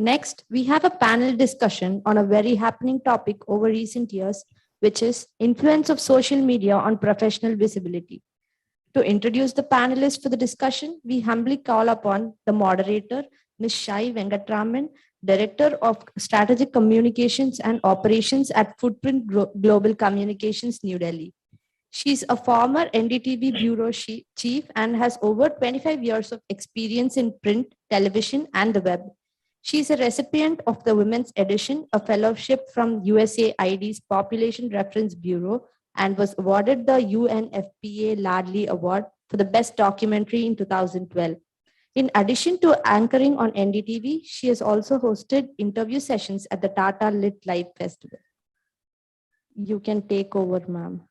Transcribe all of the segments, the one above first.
Next, we have a panel discussion on a very happening topic over recent years, which is influence of social media on professional visibility. To introduce the panelists for the discussion, we humbly call upon the moderator, Ms. Shai Venkatraman, Director of Strategic Communications and Operations at Footprint Global Communications, New Delhi. She's a former NDTV Bureau Chief and has over 25 years of experience in print, television, and the web. She's a recipient of the Women's Edition, a fellowship from USAID's Population Reference Bureau, and was awarded the UNFPA Ladley Award for the Best Documentary in 2012. In addition to anchoring on NDTV, she has also hosted interview sessions at the Tata Lit Live Festival. You can take over, ma'am.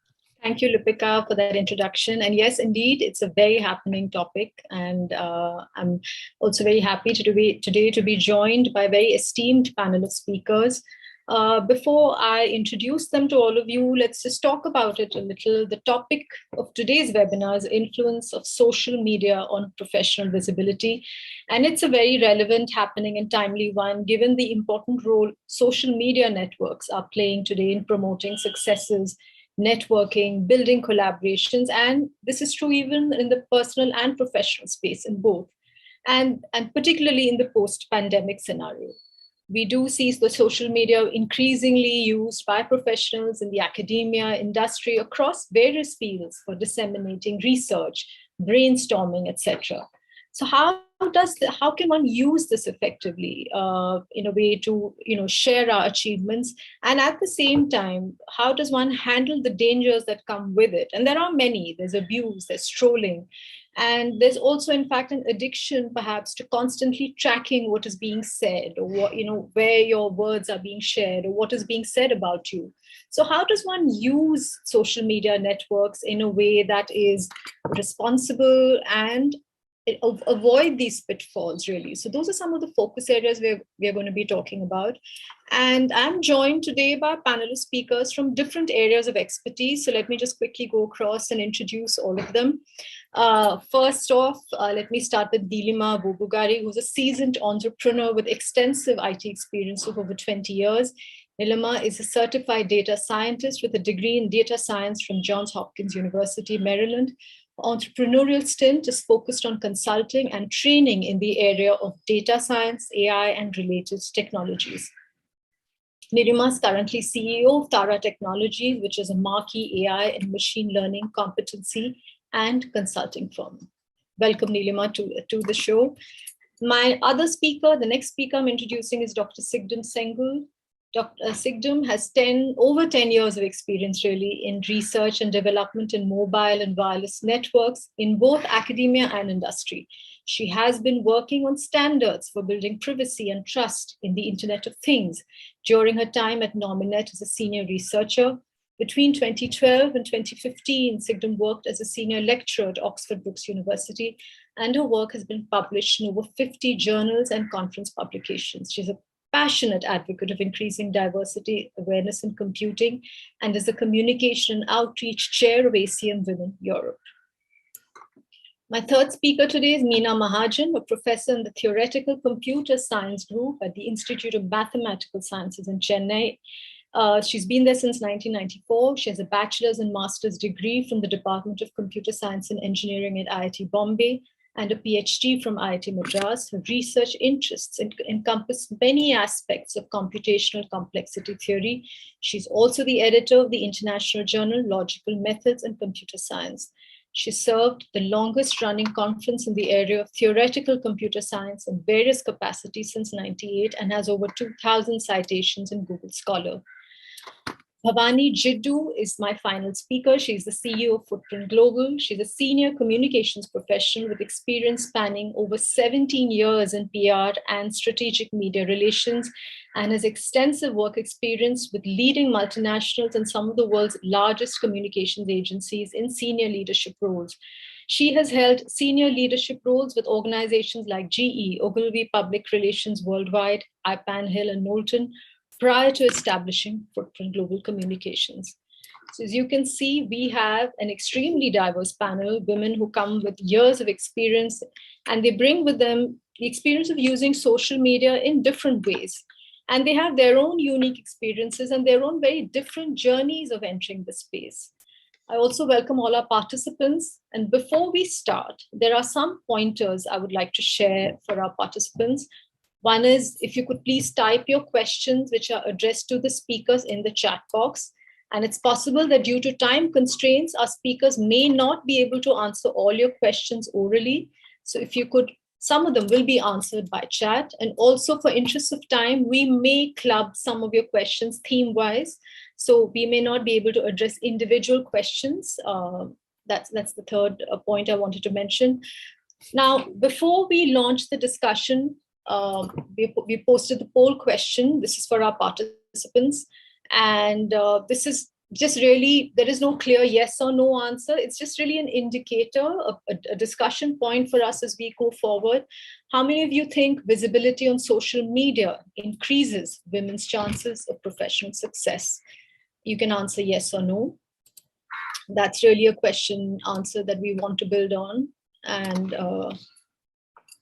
Thank you, Lipika, for that introduction. And yes, indeed, it's a very happening topic. And I'm also very happy today to be joined by very esteemed panelist speakers. Before I introduce them to all of you, let's just talk about it a little. The topic of today's webinar is influence of social media on professional visibility. And it's a very relevant, happening and timely one, given the important role social media networks are playing today in promoting successes, networking, building collaborations, and this is true even in the personal and professional space in both, and particularly in the post-pandemic scenario. We do see the social media increasingly used by professionals in the academia, industry, across various fields for disseminating research, brainstorming, etc. So how can one use this effectively in a way to share our achievements, and at the same time, how does one handle the dangers that come with it? And there are many. There's abuse, there's trolling, and there's also, in fact, an addiction perhaps to constantly tracking what is being said, or what, where your words are being shared, or what is being said about you. So how does one use social media networks in a way that is responsible and avoid these pitfalls, really? So those are some of the focus areas we're going to be talking about. And I'm joined today by panelist speakers from different areas of expertise. So let me just quickly go across and introduce all of them. First off, let me start with Neelima Vobugari, who's a seasoned entrepreneur with extensive IT experience of over 20 years. Neelima is a certified data scientist with a degree in data science from Johns Hopkins University, Maryland. Entrepreneurial stint is focused on consulting and training in the area of data science, AI, and related technologies. Neelima is currently CEO of Tarah Technologies, which is a marquee AI and machine learning competency and consulting firm. Welcome, Neelima, to the show. My other speaker, the next speaker I'm introducing, is Dr. Cigdem Sengul. Dr. Cigdem has over 10 years of experience, really, in research and development in mobile and wireless networks in both academia and industry. She has been working on standards for building privacy and trust in the Internet of Things during her time at Nominet as a senior researcher. Between 2012 and 2015, Cigdem worked as a senior lecturer at Oxford Brookes University, and her work has been published in over 50 journals and conference publications. She's a passionate advocate of increasing diversity awareness in computing, and is the communication and outreach chair of ACM Women Europe. My third speaker today is Meena Mahajan, a professor in the Theoretical Computer Science Group at the Institute of Mathematical Sciences in Chennai. She's been there since 1994. She has a bachelor's and master's degree from the Department of Computer Science and Engineering at IIT Bombay, and a PhD from IIT Madras. Her research interests encompass many aspects of computational complexity theory. She's also the editor of the international journal Logical Methods and Computer Science. She served the longest running conference in the area of theoretical computer science in various capacities since 1998, and has over 2,000 citations in Google Scholar. Bhavani Giddu is my final speaker. She's the CEO of Footprint Global. She's a senior communications professional with experience spanning over 17 years in PR and strategic media relations, and has extensive work experience with leading multinationals and some of the world's largest communications agencies in senior leadership roles. She has held senior leadership roles with organizations like GE, Ogilvy Public Relations Worldwide, IPAN Hill and Knowlton, prior to establishing Footprint Global Communications. So as you can see, we have an extremely diverse panel, women who come with years of experience, and they bring with them the experience of using social media in different ways. And they have their own unique experiences and their own very different journeys of entering the space. I also welcome all our participants. And before we start, there are some pointers I would like to share for our participants. One is, if you could please type your questions which are addressed to the speakers in the chat box. And it's possible that due to time constraints, our speakers may not be able to answer all your questions orally. So if you could, some of them will be answered by chat. And also, for interest of time, we may club some of your questions theme-wise. So we may not be able to address individual questions. That's the third point I wanted to mention. Now, before we launch the discussion, we posted the poll question. This is for our participants. And this is just really, there is no clear yes or no answer. It's just really an indicator, a discussion point for us as we go forward. How many of you think visibility on social media increases women's chances of professional success? You can answer yes or no. That's really a question answer that we want to build on. And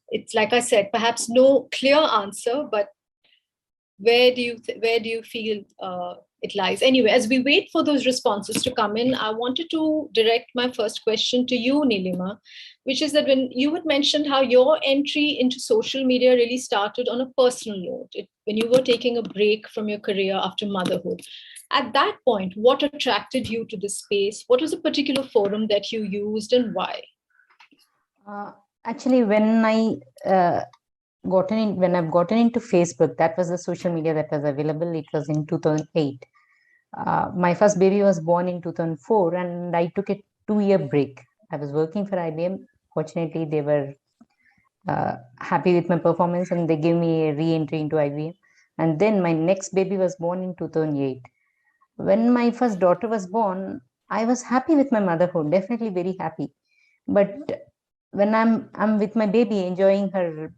it's like I said, perhaps no clear answer, but where do you feel it lies? Anyway, as we wait for those responses to come in, I wanted to direct my first question to you, Neelima, which is that when you had mentioned how your entry into social media really started on a personal note, when you were taking a break from your career after motherhood. At that point, what attracted you to this space? What was a particular forum that you used and why? Actually, when I've gotten into Facebook, that was the social media that was available. It was in 2008. My first baby was born in 2004, and I took a 2-year break. I was working for IBM. Fortunately, they were happy with my performance, and they gave me a re-entry into IBM. And then my next baby was born in 2008. When my first daughter was born, I was happy with my motherhood, definitely very happy. But when I'm with my baby, enjoying her,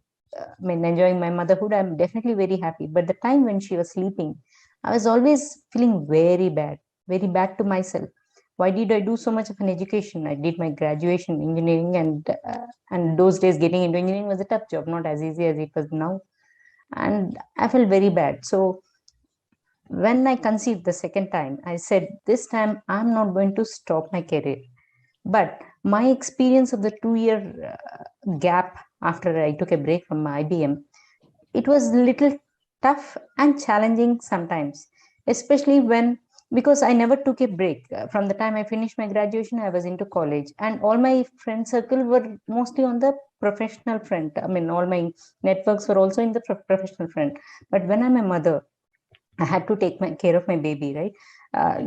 enjoying my motherhood, I'm definitely very happy. But the time when she was sleeping, I was always feeling very bad to myself. Why did I do so much of an education? I did my graduation in engineering, and those days getting into engineering was a tough job, not as easy as it was now. And I felt very bad. So when I conceived the second time, I said, this time I'm not going to stop my career. But my experience of the 2-year gap after I took a break from my IBM, it was a little tough and challenging sometimes, especially because I never took a break. From the time I finished my graduation, I was into college, and all my friend circle were mostly on the professional front. I mean, all my networks were also in the professional front. But when I'm a mother, I had to take care of my baby, right?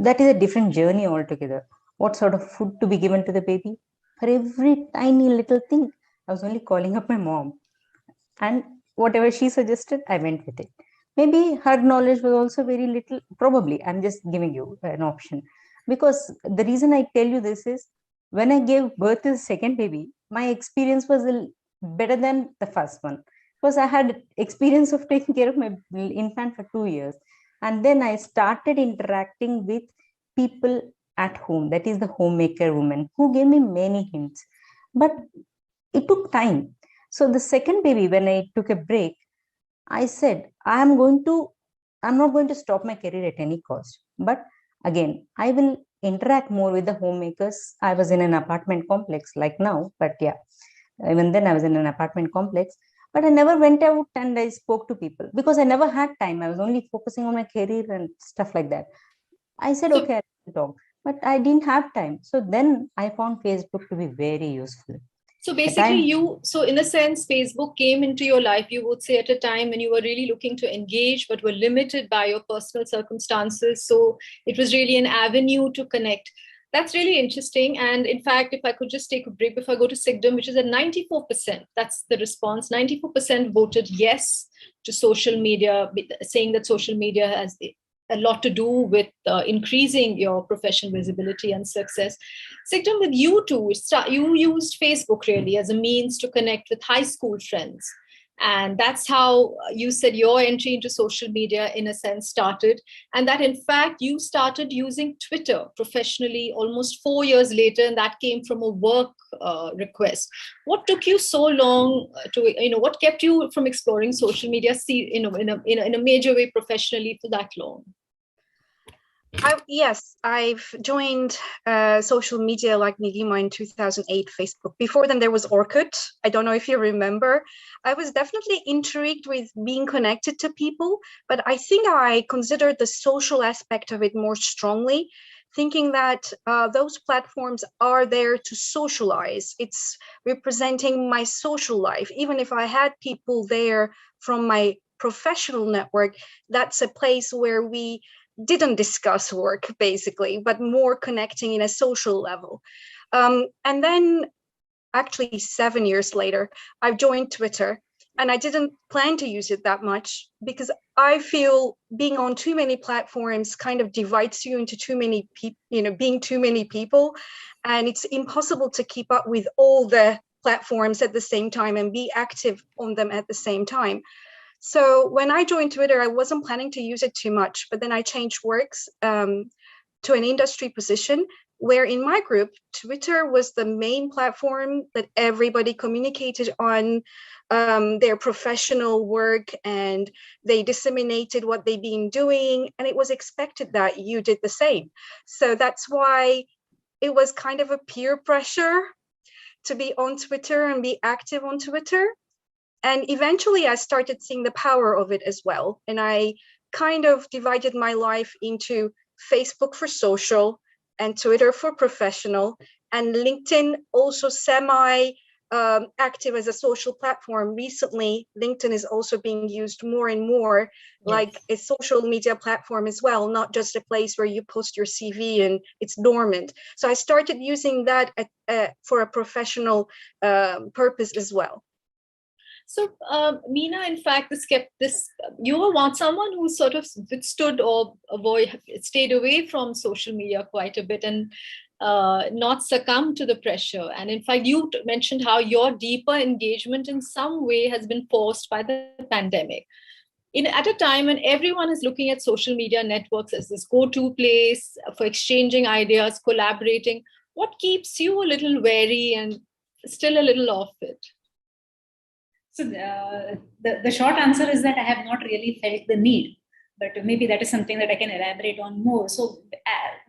That is a different journey altogether. What sort of food to be given to the baby? For every tiny little thing, I was only calling up my mom. And whatever she suggested, I went with it. Maybe her knowledge was also very little. Probably, I'm just giving you an option. Because the reason I tell you this is, when I gave birth to the second baby, my experience was better than the first one. Because I had experience of taking care of my infant for 2 years. And then I started interacting with people at home, that is the homemaker woman, who gave me many hints. But it took time. So the second baby, when I took a break, I said, I'm not going to stop my career at any cost. But again, I will interact more with the homemakers. I was in an apartment complex like now, but yeah, even then I was in an apartment complex. But I never went out and I spoke to people because I never had time. I was only focusing on my career and stuff like that. I said, okay, I'll talk, but I didn't have time. So then I found Facebook to be very useful. So basically so in a sense, Facebook came into your life, you would say, at a time when you were really looking to engage, but were limited by your personal circumstances. So it was really an avenue to connect. That's really interesting. And in fact, if I could just take a break before I go to Cigdem, which is at 94%, that's the response. 94% voted yes to social media, saying that social media has a lot to do with increasing your professional visibility and success. Cigdem, with you too, you used Facebook really as a means to connect with high school friends. And that's how you said your entry into social media, in a sense, started. And that, in fact, you started using Twitter professionally almost 4 years later, and that came from a work request. What took you so long what kept you from exploring social media, in a major way professionally for that long? Yes, I've joined social media like Neelima in 2008, Facebook. Before then, there was Orkut. I don't know if you remember. I was definitely intrigued with being connected to people, but I think I considered the social aspect of it more strongly, thinking that those platforms are there to socialize. It's representing my social life. Even if I had people there from my professional network, that's a place where we didn't discuss work basically, but more connecting in a social level. And then actually 7 years later, I've joined Twitter, and I didn't plan to use it that much because I feel being on too many platforms kind of divides you into too many people, being too many people, and it's impossible to keep up with all the platforms at the same time and be active on them at the same time. So when I joined Twitter, I wasn't planning to use it too much, but then I changed works to an industry position where in my group, Twitter was the main platform that everybody communicated on their professional work, and they disseminated what they've been doing, and it was expected that you did the same. So that's why it was kind of a peer pressure to be on Twitter and be active on Twitter. And eventually I started seeing the power of it as well. And I kind of divided my life into Facebook for social and Twitter for professional, and LinkedIn also active as a social platform. Recently, LinkedIn is also being used more and more like a social media platform as well, not just a place where you post your CV and it's dormant. So I started using that for a professional purpose as well. So, Meena, in fact, you were someone who sort of withstood or stayed away from social media quite a bit and not succumb to the pressure. And in fact, you mentioned how your deeper engagement in some way has been forced by the pandemic. At a time when everyone is looking at social media networks as this go-to place for exchanging ideas, collaborating, what keeps you a little wary and still a little off it? So the short answer is that I have not really felt the need, but maybe that is something that I can elaborate on more. So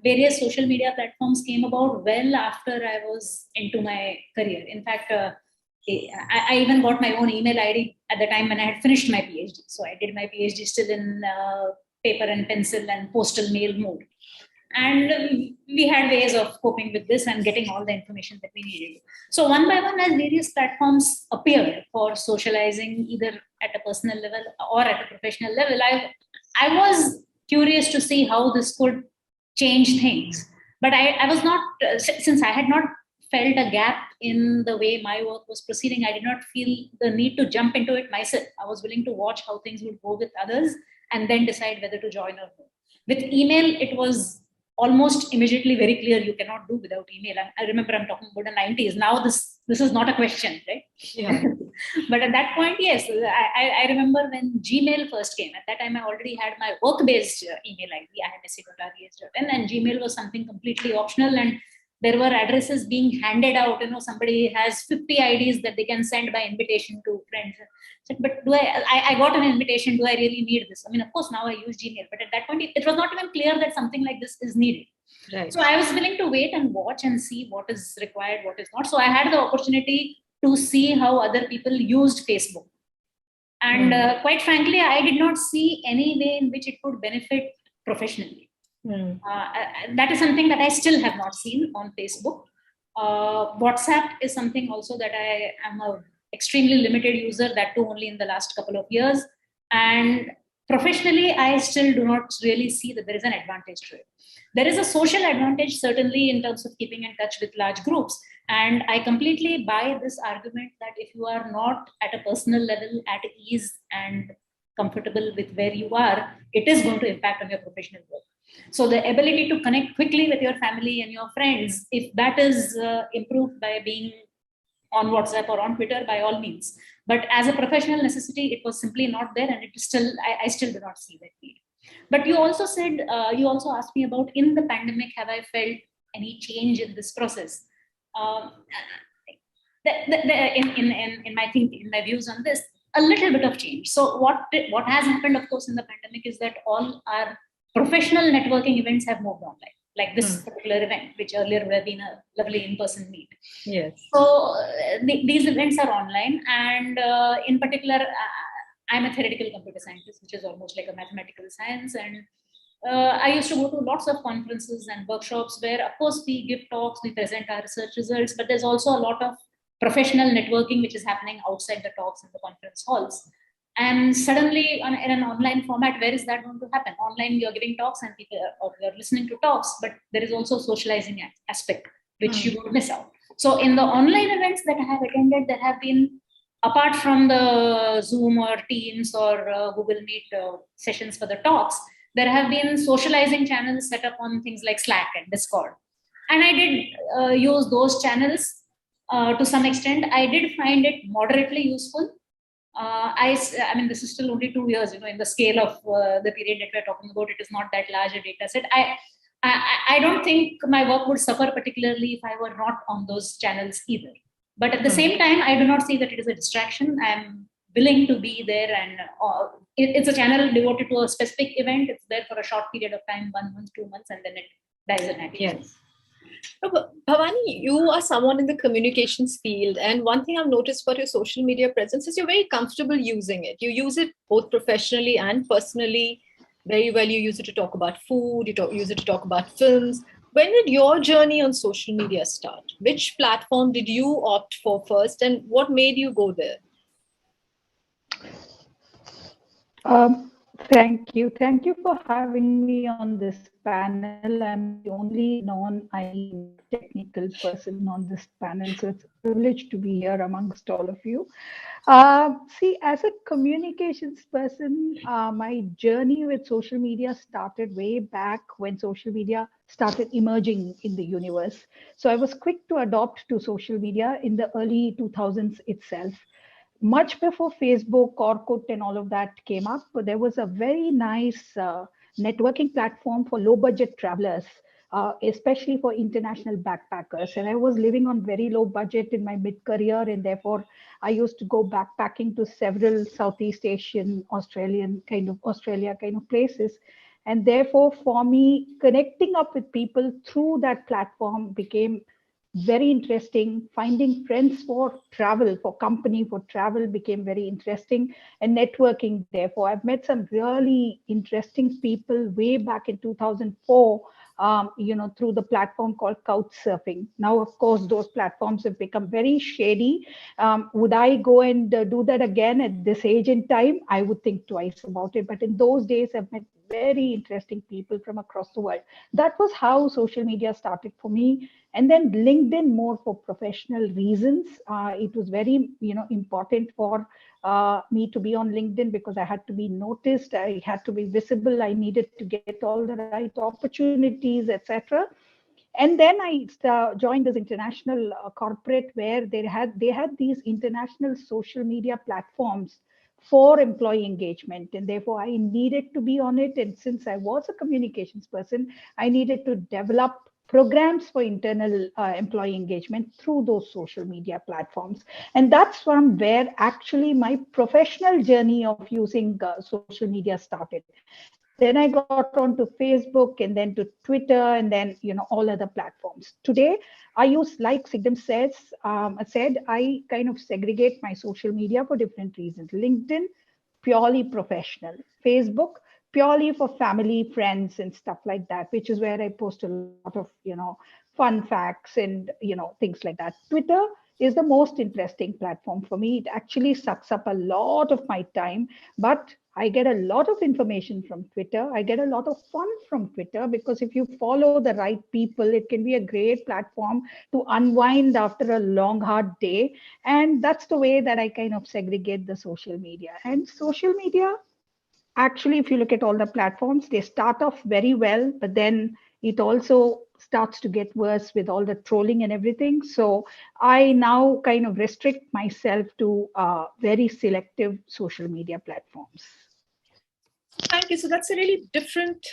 various social media platforms came about well after I was into my career. In fact, I even got my own email ID at the time when I had finished my PhD. So I did my PhD still in paper and pencil and postal mail mode. And we had ways of coping with this and getting all the information that we needed. So one by one, as various platforms appeared for socializing, either at a personal level or at a professional level, I was curious to see how this could change things. But I was not, since I had not felt a gap in the way my work was proceeding, I did not feel the need to jump into it myself. I was willing to watch how things would go with others and then decide whether to join or not. With email, it was almost immediately very clear you cannot do without email. I remember I'm talking about the 90s. Now this is not a question, right? Yeah. But at that point, yes, I remember when Gmail first came. At that time, I already had my work-based email ID, imsc.res.in, and Gmail was something completely optional, and there were addresses being handed out. Somebody has 50 IDs that they can send by invitation to friends. So, but I got an invitation, do I really need this? I mean, of course, now I use Gmail, but at that point, it was not even clear that something like this is needed. Right. So I was willing to wait and watch and see what is required, what is not. So I had the opportunity to see how other people used Facebook. And quite frankly, I did not see any way in which it would benefit professionally. That is something that I still have not seen on Facebook. WhatsApp is something also that I am a extremely limited user, that too only in the last couple of years. And professionally, I still do not really see that there is an advantage to it. There is a social advantage, certainly, in terms of keeping in touch with large groups. And I completely buy this argument that if you are not at a personal level at ease and comfortable with where you are, it is going to impact on your professional work. So the ability to connect quickly with your family and your friends, if that is improved by being on WhatsApp or on Twitter, by all means. But as a professional necessity, it was simply not there, and it is still, I still do not see that need. But you also said, you also asked me about, in the pandemic, have I felt any change in this process? In my views on this, a little bit of change. So what has happened, of course, in the pandemic is that all our professional networking events have moved online, like this particular event, which earlier would have been a lovely in-person meet. Yes. So these events are online, and in particular, I'm a theoretical computer scientist, which is almost like a mathematical science, and I used to go to lots of conferences and workshops where, of course, we give talks, we present our research results, but there's also a lot of professional networking which is happening outside the talks in the conference halls. And suddenly, in an online format, where is that going to happen? Online, you're giving talks and people are listening to talks, but there is also a socializing aspect, which you would miss out. So in the online events that I have attended, there have been, apart from the Zoom or Teams or Google Meet sessions for the talks, there have been socializing channels set up on things like Slack and Discord. And I did use those channels to some extent. I did find it moderately useful. I mean, this is still only 2 years, in the scale of the period that we're talking about. It is not that large a data set. I don't think my work would suffer particularly if I were not on those channels either. But at the same time, I do not see that it is a distraction. I'm willing to be there, and it's a channel devoted to a specific event. It's there for a short period of time, 1 month, 2 months, and then it dies a natural death. Yes. Bhavani, you are someone in the communications field, and one thing I've noticed about your social media presence is you're very comfortable using it. You use it both professionally and personally very well. You use it to talk about food, use it to talk about films. When did your journey on social media start? Which platform did you opt for first, and what made you go there? Thank you. Thank you for having me on this panel. I'm the only non-IT technical person on this panel, so it's a privilege to be here amongst all of you. See, as a communications person, my journey with social media started way back when social media started emerging in the universe. So I was quick to adopt to social media in the early 2000s itself. Much before Facebook, Orkut, and all of that came up, there was a very nice networking platform for low budget travelers, especially for international backpackers. And I was living on very low budget in my mid-career, and therefore I used to go backpacking to several Southeast Asian, Australia kind of places. And therefore, for me, connecting up with people through that platform became very interesting. Finding friends for travel, for company, for travel became very interesting, and networking. Therefore, I've met some really interesting people way back in 2004, through the platform called Couchsurfing. Now, of course, those platforms have become very shady. Would I go and do that again at this age and time? I would think twice about it. But in those days, I've met very interesting people from across the world. That was how social media started for me. And then LinkedIn more for professional reasons. It was very, important for me to be on LinkedIn because I had to be noticed. I had to be visible. I needed to get all the right opportunities, etc. And then I joined this international corporate where they had these international social media platforms for employee engagement, and therefore I needed to be on it. And since I was a communications person, I needed to develop programs for internal employee engagement through those social media platforms. And that's from where actually my professional journey of using social media started. Then I got onto Facebook, and then to Twitter, and then all other platforms. Today, I use, like Cigdem said, I kind of segregate my social media for different reasons. LinkedIn, purely professional. Facebook, purely for family, friends, and stuff like that, which is where I post a lot of fun facts and things like that. Twitter is the most interesting platform for me. It actually sucks up a lot of my time, but I get a lot of information from Twitter. I get a lot of fun from Twitter because if you follow the right people, it can be a great platform to unwind after a long, hard day. And that's the way that I kind of segregate the social media. And social media, actually, if you look at all the platforms, they start off very well, but then it also starts to get worse with all the trolling and everything. So I now kind of restrict myself to very selective social media platforms. Thank you. So that's a really different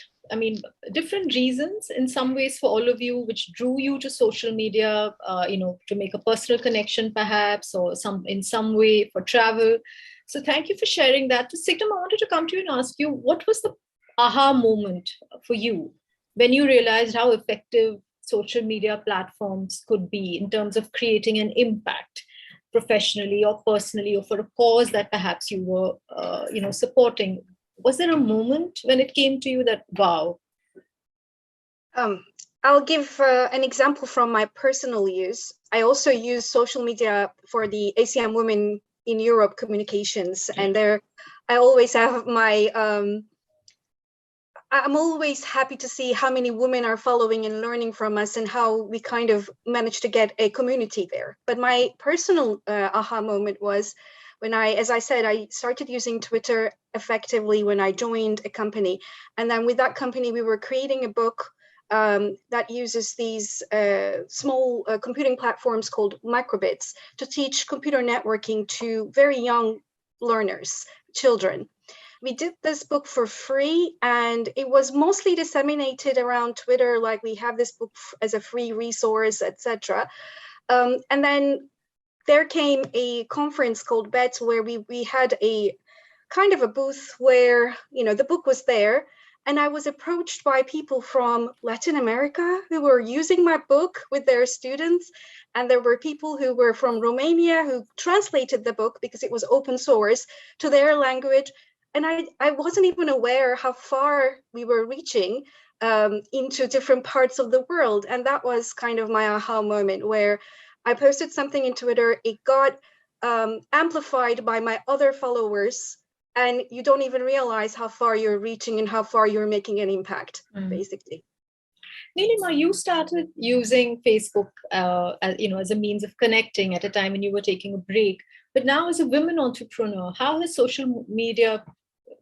reasons in some ways for all of you, which drew you to social media, to make a personal connection perhaps, or in some way for travel. So thank you for sharing that. So Cigdem, I wanted to come to you and ask you, what was the aha moment for you when you realized how effective social media platforms could be in terms of creating an impact professionally or personally, or for a cause that perhaps you were, supporting? Was there a moment when it came to you that, wow? I'll give an example from my personal use. I also use social media for the ACM Women in Europe communications. And there, I always have my, I'm always happy to see how many women are following and learning from us and how we kind of managed to get a community there. But my personal aha moment was when as I said, I started using Twitter effectively when I joined a company. And then with that company, we were creating a book that uses these small computing platforms called microbits to teach computer networking to very young learners, children. We did this book for free, and it was mostly disseminated around Twitter, like we have this book as a free resource, etc. And then there came a conference called BETS where we had a kind of a booth where, the book was there. And I was approached by people from Latin America who were using my book with their students. And there were people who were from Romania who translated the book because it was open source to their language. And I wasn't even aware how far we were reaching into different parts of the world. And that was kind of my aha moment, where I posted something in Twitter, it got amplified by my other followers, and you don't even realize how far you're reaching and how far you're making an impact, basically. Neelima, you started using Facebook as a means of connecting at a time when you were taking a break. But now as a women entrepreneur, how has social media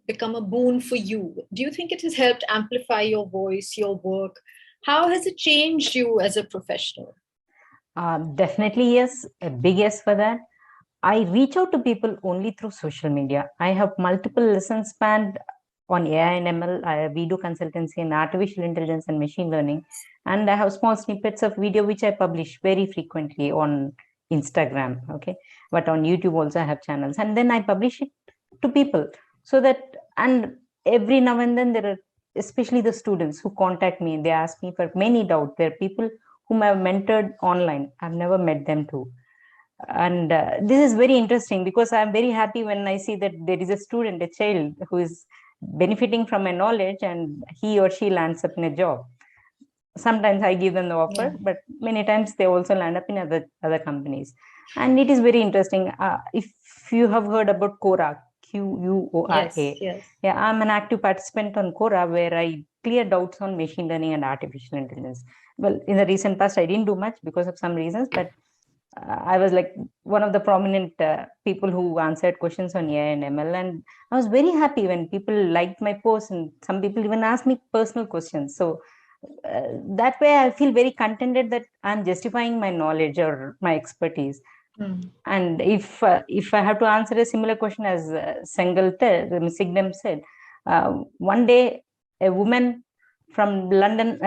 become a boon for you? Do you think it has helped amplify your voice, your work? How has it changed you as a professional? Definitely yes, a big yes for that. I reach out to people only through social media. I have multiple lessons planned on AI and ML. We do consultancy in artificial intelligence and machine learning. And I have small snippets of video which I publish very frequently on Instagram. Okay. But on YouTube also I have channels. And then I publish it to people. So that, and every now and then there are, especially the students who contact me, they ask me for many doubts. There are people whom I've mentored online. I've never met them too. And this is very interesting because I'm very happy when I see that there is a student, a child who is benefiting from my knowledge and he or she lands up in a job. Sometimes I give them the offer, but many times they also land up in other companies. And it is very interesting. If you have heard about Quora, Quora. Yes. Yeah, I'm an active participant on Quora where I clear doubts on machine learning and artificial intelligence. Well, in the recent past, I didn't do much because of some reasons, but I was like one of the prominent people who answered questions on AI and ML. And I was very happy when people liked my post, and some people even asked me personal questions. So that way I feel very contented that I'm justifying my knowledge or my expertise. And if I have to answer a similar question as Cigdem said, one day a woman from London,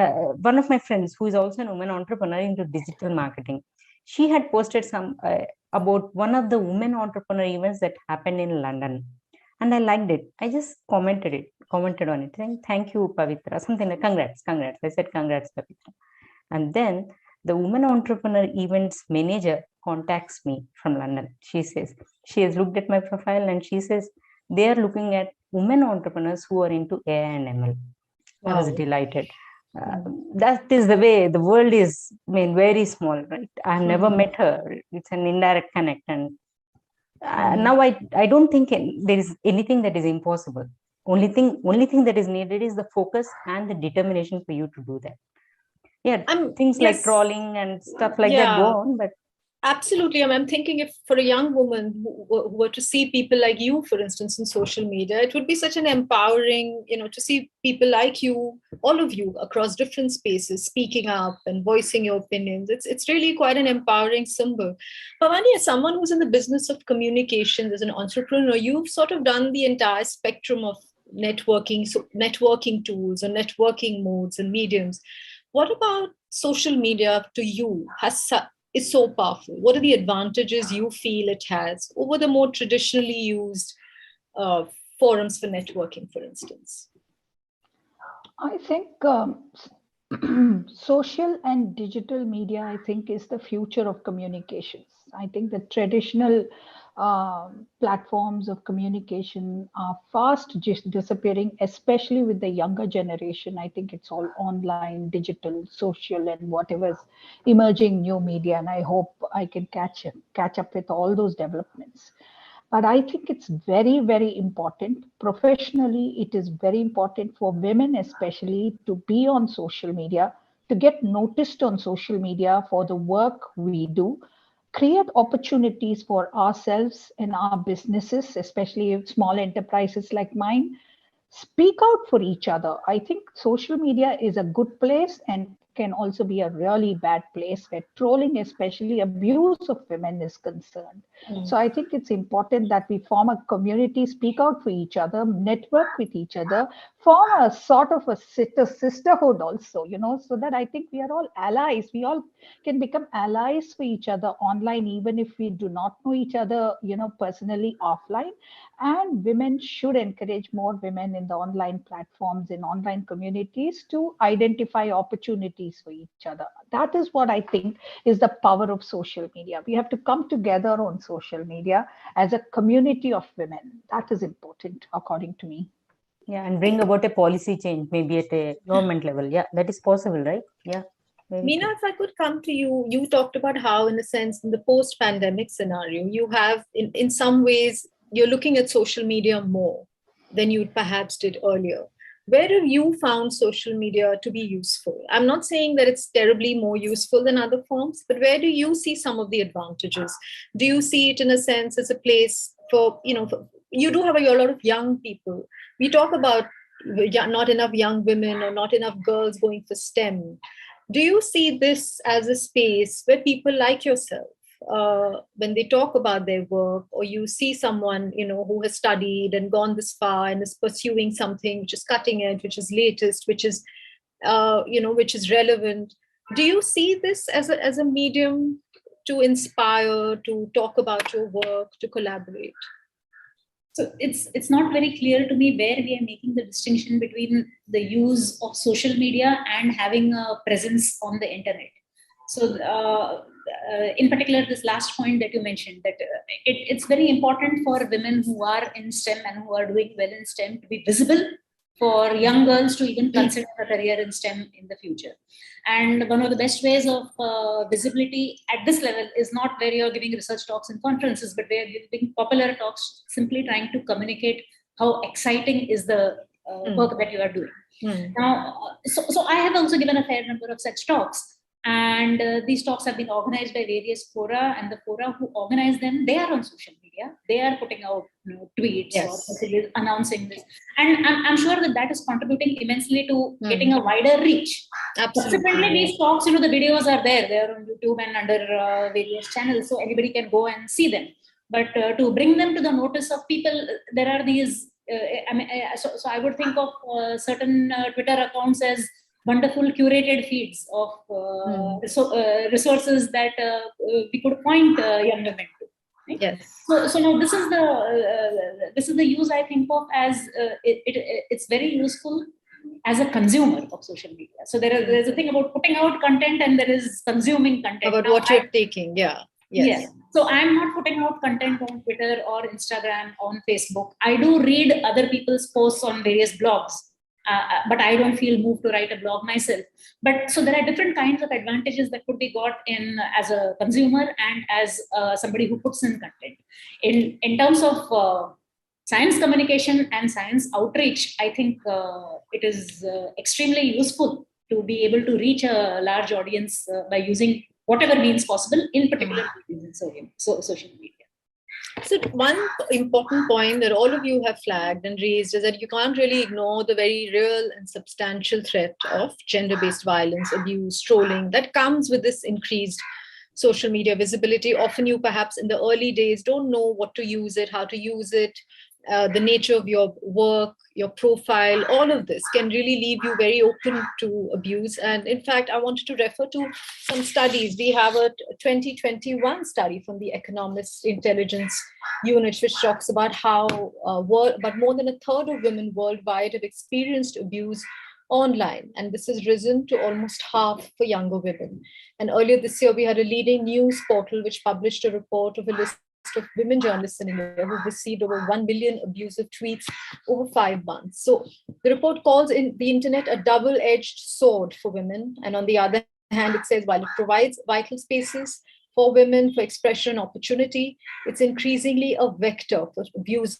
one of my friends who is also a woman entrepreneur into digital marketing, she had posted some about one of the women entrepreneur events that happened in London. And I liked it. I just commented on it, saying, "Thank you, Pavitra," something like congrats. I said, "Congrats, Pavitra." And then the women entrepreneur events manager contacts me from London. She says, she has looked at my profile and she says, they are looking at women entrepreneurs who are into AI and ML. Wow. I was delighted. That is the way the world is, very small, right? I've never met her. It's an indirect connect. And now I don't think there is anything that is impossible. Only thing that is needed is the focus and the determination for you to do that. Yeah, things like trolling and stuff like that go on, but Absolutely. I'm thinking if for a young woman who were to see people like you, for instance, in social media, it would be such an empowering, to see people like you, all of you across different spaces, speaking up and voicing your opinions. It's really quite an empowering symbol. Bhavani, as someone who's in the business of communications, as an entrepreneur, you've sort of done the entire spectrum of networking, so networking tools or networking modes and mediums. What about social media to you is so powerful? What are the advantages you feel it has over the more traditionally used uh, forums for networking, for instance? I think social and digital media, I think, is the future of communications. I think the traditional platforms of communication are fast disappearing, especially with the younger generation. I think it's all online, digital, social, and whatever's emerging new media. And I hope I can catch up with all those developments. But I think it's very, very important. Professionally, it is very important for women, especially, to be on social media, to get noticed on social media for the work we do, create opportunities for ourselves and our businesses, especially small enterprises like mine. Speak out for each other. I think social media is a good place and can also be a really bad place where trolling, especially abuse of women, is concerned. So I think it's important that we form a community, speak out for each other, network with each other, form a sort of a sisterhood also, so that I think we are all allies. We all can become allies for each other online, even if we do not know each other, personally offline. And women should encourage more women in the online platforms, in online communities, to identify opportunities for each other. That is what I think is the power of social media. We have to come together on social media as a community of women. That is important, according to me. Yeah, and bring about a policy change, maybe at a government level. Yeah, that is possible, right? Yeah. Meena, if I could come to you, you talked about how, in a sense, in the post-pandemic scenario, you have, in some ways, you're looking at social media more than you perhaps did earlier. Where have you found social media to be useful? I'm not saying that it's terribly more useful than other forms, but where do you see some of the advantages? Do you see it, in a sense, as a place for, you do have a lot of young people. We talk about not enough young women or not enough girls going for STEM. Do you see this as a space where people like yourself, when they talk about their work, or you see someone, who has studied and gone this far and is pursuing something which is cutting edge, which is latest, which is, which is relevant? Do you see this as a medium to inspire, to talk about your work, to collaborate? So it's not very clear to me where we are making the distinction between the use of social media and having a presence on the internet. So in particular, this last point that you mentioned, that it's very important for women who are in STEM and who are doing well in STEM to be visible, for young girls to even consider a career in STEM in the future. And one of the best ways of visibility at this level is not where you're giving research talks and conferences, but where you're giving popular talks, simply trying to communicate how exciting is the work that you are doing. Now, so I have also given a fair number of such talks. And these talks have been organized by various fora, and the fora who organize them, they are on social media. They are putting out tweets or messages announcing this. And I'm sure that is contributing immensely to getting a wider reach. Absolutely. Subsequently, these talks, the videos are there. They are on YouTube and under various channels, so anybody can go and see them. But to bring them to the notice of people, there are these, so I would think of certain Twitter accounts as wonderful curated feeds of resources that we could point young women to. Right? Yes. So now this is the use I think of as it's very useful as a consumer of social media. So there's a thing about putting out content, and there is consuming content. About now, what you're taking, yeah. Yes. Yeah. So I'm not putting out content on Twitter or Instagram, on Facebook. I do read other people's posts on various blogs. But I don't feel moved to write a blog myself. But so there are different kinds of advantages that could be got in as a consumer and as somebody who puts in content. In terms of science communication and science outreach, I think it is extremely useful to be able to reach a large audience by using whatever means possible, in particular in social media. So one important point that all of you have flagged and raised is that you can't really ignore the very real and substantial threat of gender-based violence, abuse, trolling that comes with this increased social media visibility. Often you perhaps in the early days don't know what to use it, how to use it, the nature of your work, your profile, all of this can really leave you very open to abuse. And in fact, I wanted to refer to some studies. We have a 2021 study from the Economist Intelligence Unit, which talks about how but more than a third of women worldwide have experienced abuse online. And this has risen to almost half for younger women. And earlier this year, we had a leading news portal which published a report of a list of women journalists in India who've received over 1 million abusive tweets over 5 months. So the report calls the internet a double-edged sword for women. And on the other hand, it says while it provides vital spaces for women for expression and opportunity, it's increasingly a vector for abusers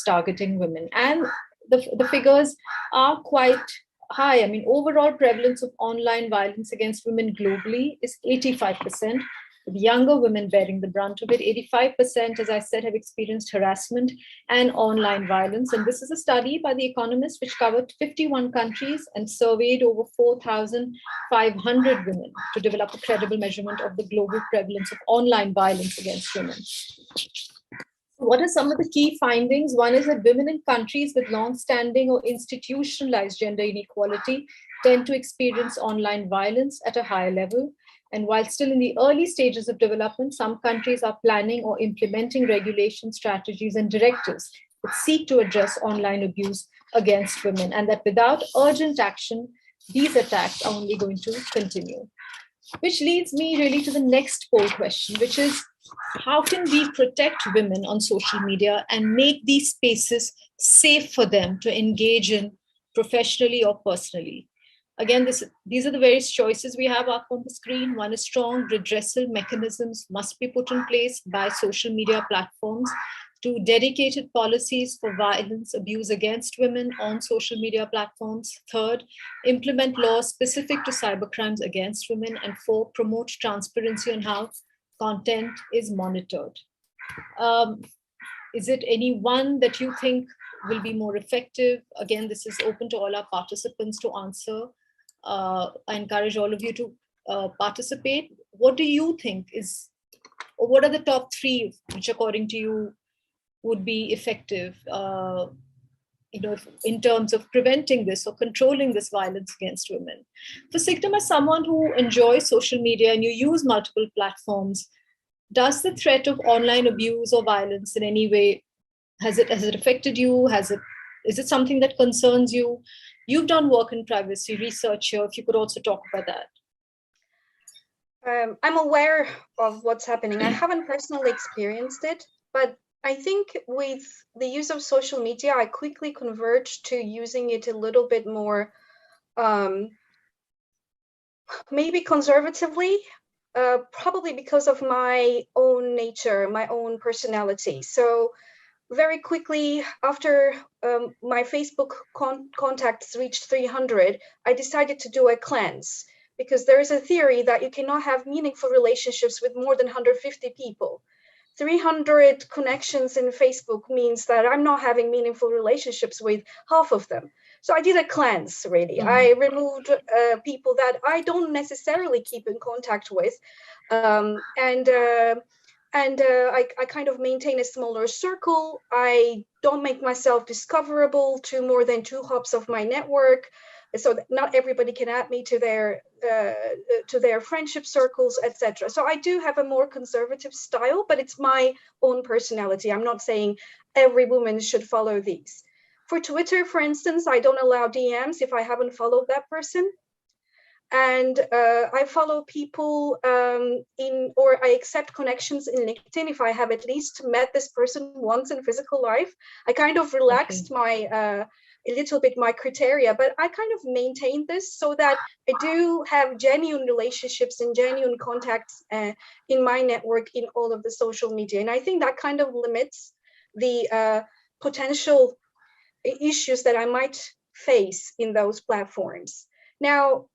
targeting women. And the figures are quite high. I mean, overall prevalence of online violence against women globally is 85%. With younger women bearing the brunt of it. 85%, as I said, have experienced harassment and online violence. And this is a study by The Economist, which covered 51 countries and surveyed over 4,500 women to develop a credible measurement of the global prevalence of online violence against women. What are some of the key findings? One is that women in countries with long-standing or institutionalized gender inequality tend to experience online violence at a higher level. And while still in the early stages of development, some countries are planning or implementing regulation strategies and directives that seek to address online abuse against women, and that without urgent action, these attacks are only going to continue. Which leads me really to the next poll question, which is, how can we protect women on social media and make these spaces safe for them to engage in professionally or personally? Again, these are the various choices we have up on the screen. One is strong redressal mechanisms must be put in place by social media platforms. 2, dedicated policies for violence, abuse against women on social media platforms. 3rd, implement laws specific to cybercrimes against women. And 4, promote transparency on how content is monitored. Is it any one that you think will be more effective? Again, this is open to all our participants to answer. I encourage all of you to participate. What do you think is, or what are the top 3 which according to you would be effective, in terms of preventing this or controlling this violence against women? For Cigdem, as someone who enjoys social media and you use multiple platforms, does the threat of online abuse or violence in any way, has it affected you? Is it something that concerns you? You've done work in privacy research here. If you could also talk about that. I'm aware of what's happening. I haven't personally experienced it, but I think with the use of social media, I quickly converged to using it a little bit more, maybe conservatively, probably because of my own nature, my own personality. So very quickly after my Facebook contacts reached 300, I decided to do a cleanse, because there is a theory that you cannot have meaningful relationships with more than 150 people. 300 connections in Facebook means that I'm not having meaningful relationships with half of them. So I did a cleanse, really. I removed people that I don't necessarily keep in contact with. I kind of maintain a smaller circle. I don't make myself discoverable to more than 2 hops of my network, so that not everybody can add me to their friendship circles, etc. So I do have a more conservative style, but it's my own personality. I'm not saying every woman should follow these. For Twitter, for instance, I don't allow DMs if I haven't followed that person. And I follow people or I accept connections in LinkedIn if I have at least met this person once in physical life. I kind of relaxed a little bit my criteria, but I kind of maintain this so that I do have genuine relationships and genuine contacts in my network in all of the social media. And I think that kind of limits the potential issues that I might face in those platforms. Now,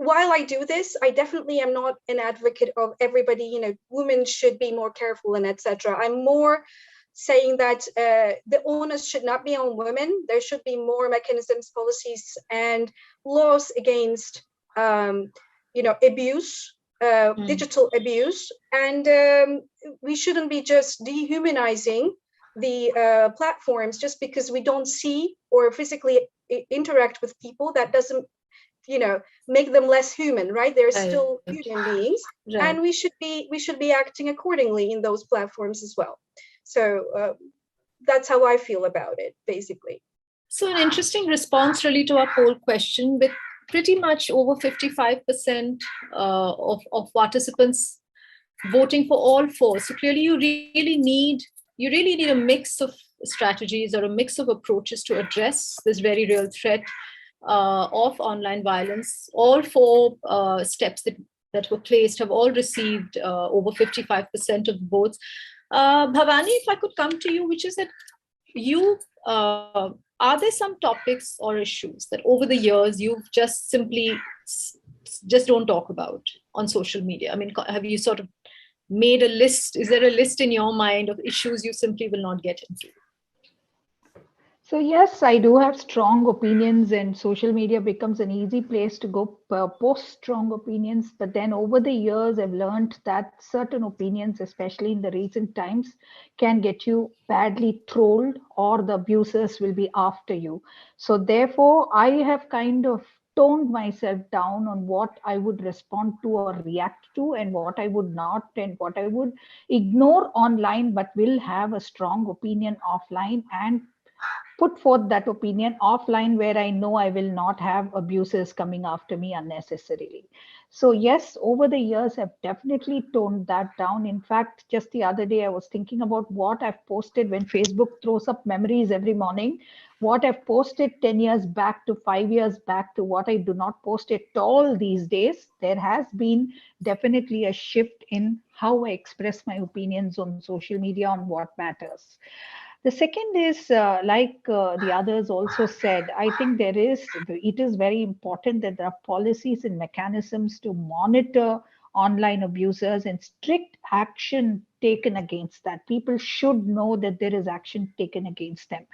while I do this, I definitely am not an advocate of everybody, women should be more careful and etc. I'm more saying that the onus should not be on women. There should be more mechanisms, policies, and laws against, abuse, digital abuse. And we shouldn't be just dehumanizing the platforms just because we don't see or physically interact with people. That doesn't make them less human, right? They're still human beings, and we should be acting accordingly in those platforms as well. So that's how I feel about it, basically. So an interesting response really to our poll question, with pretty much over 55% of participants voting for all four. So clearly you really need a mix of strategies or a mix of approaches to address this very real threat of online violence. All four steps that were placed have all received over 55% of the votes. Bhavani, if I could come to you, which is that are there some topics or issues that over the years you've just simply don't talk about on social media? I mean, have you sort of made a list? Is there a list in your mind of issues you simply will not get into? So yes, I do have strong opinions, and social media becomes an easy place to go post strong opinions. But then over the years, I've learned that certain opinions, especially in the recent times, can get you badly trolled, or the abusers will be after you. So therefore, I have kind of toned myself down on what I would respond to or react to, and what I would not, and what I would ignore online, but will have a strong opinion offline, and put forth that opinion offline where I know I will not have abusers coming after me unnecessarily. So yes, over the years, I've definitely toned that down. In fact, just the other day, I was thinking about what I've posted when Facebook throws up memories every morning, what I've posted 10 years back to 5 years back to what I do not post at all these days. There has been definitely a shift in how I express my opinions on social media on what matters. The second is, like the others also said, I think it is very important that there are policies and mechanisms to monitor online abusers and strict action taken against that. People should know that there is action taken against them.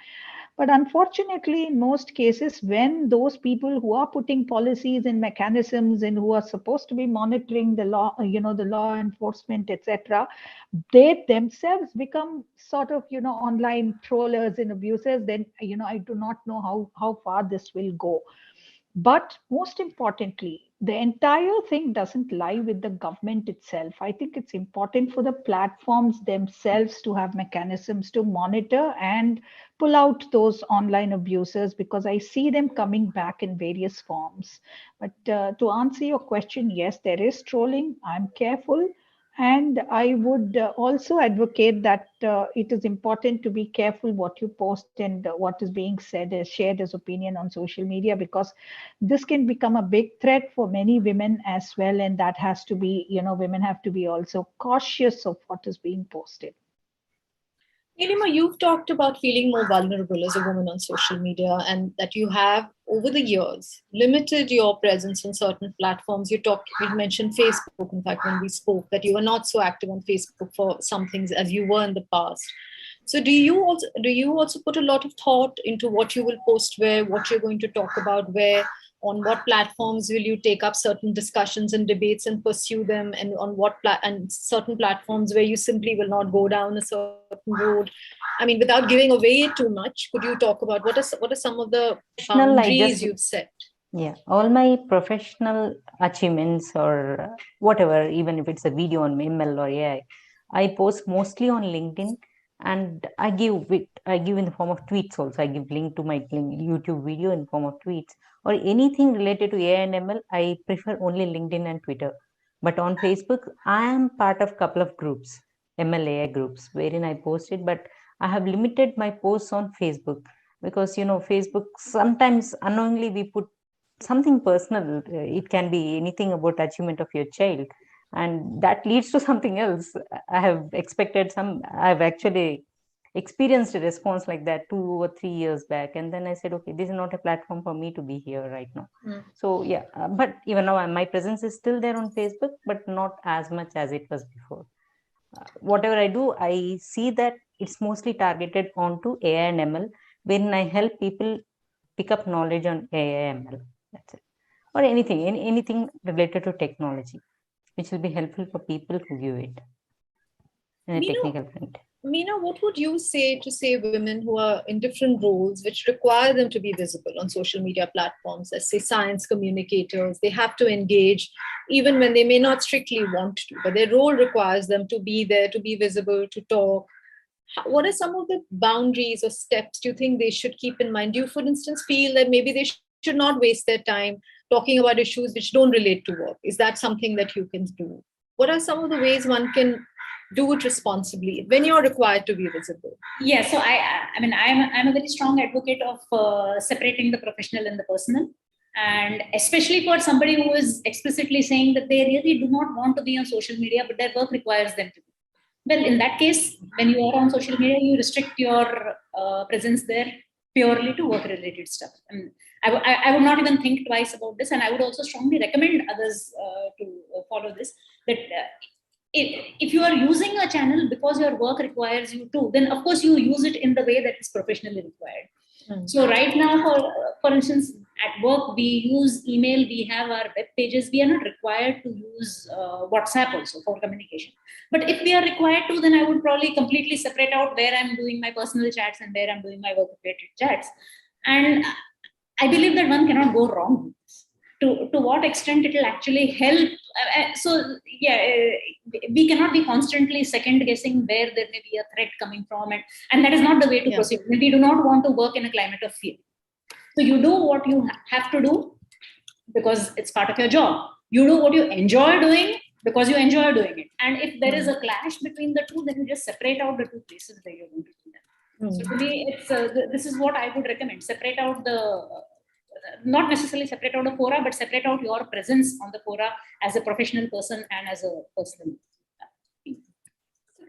But unfortunately, in most cases, when those people who are putting policies and mechanisms and who are supposed to be monitoring the law, the law enforcement, etc., they themselves become sort of, online trollers and abusers, then, I do not know how far this will go. But most importantly, the entire thing doesn't lie with the government itself. I think it's important for the platforms themselves to have mechanisms to monitor and pull out those online abusers, because I see them coming back in various forms. But to answer your question, yes, there is trolling. I'm careful. And I would also advocate that it is important to be careful what you post and what is being said as shared as opinion on social media, because this can become a big threat for many women as well. And that has to be, women have to be also cautious of what is being posted. Neelima, you've talked about feeling more vulnerable as a woman on social media, and that you have, over the years, limited your presence on certain platforms. You mentioned Facebook, in fact, when we spoke, that you were not so active on Facebook for some things as you were in the past. So do you also put a lot of thought into what you will post where, what you're going to talk about where, on what platforms will you take up certain discussions and debates and pursue them, and on and certain platforms where you simply will not go down a certain road? I mean, without giving away too much, could you talk about what are some of the boundaries you've set? Yeah, all my professional achievements or whatever, even if it's a video on ML or AI, I post mostly on LinkedIn, and I give in the form of tweets also. I give link to my YouTube video in form of tweets, or anything related to AI and ML. I prefer only LinkedIn and Twitter. But on Facebook, I am part of a couple of groups, ML AI groups, wherein I post it, but I have limited my posts on Facebook, because Facebook, sometimes unknowingly we put something personal. It can be anything about achievement of your child, and that leads to something else. I've actually experienced a response like that 2 or 3 years back, and then I said, okay, this is not a platform for me to be here right now. So yeah, but even now my presence is still there on Facebook, but not as much as it was before. Whatever I do, I see that it's mostly targeted onto AI and ML, when I help people pick up knowledge on AI and ML. That's it. Or anything related to technology, which will be helpful for people who view it in a technical front. Meena, what would you say to women who are in different roles which require them to be visible on social media platforms, as say science communicators? They have to engage even when they may not strictly want to, but their role requires them to be there, to be visible, to talk. What are some of the boundaries or steps do you think they should keep in mind? Do you, for instance, feel that maybe they should not waste their time talking about issues which don't relate to work? Is that something that you can do? What are some of the ways one can do it responsibly when you're required to be visible? Yeah, so I mean, I'm a very strong advocate of separating the professional and the personal, and especially for somebody who is explicitly saying that they really do not want to be on social media, but their work requires them to be. Well, in that case, when you are on social media, you restrict your presence there purely to work-related stuff. And I would not even think twice about this, and I would also strongly recommend others to follow this. That if you are using a channel because your work requires you to, then of course you use it in the way that is professionally required. So right now, for instance, at work, we use email, we have our web pages. We are not required to use WhatsApp also for communication. But if we are required to, then I would probably completely separate out where I'm doing my personal chats and where I'm doing my work-related chats. And I believe that one cannot go wrong with this. To what extent it will actually help. So yeah, we cannot be constantly second guessing where there may be a threat coming from, and that is not the way to proceed. We do not want to work in a climate of fear. So you do what you have to do because it's part of your job. You do what you enjoy doing because you enjoy doing it. And if there is a clash between the two, then you just separate out the two places where you're going to do that. So to me, it's this is what I would recommend: separate out not necessarily separate out the fora, but separate out your presence on the fora as a professional person and as a person.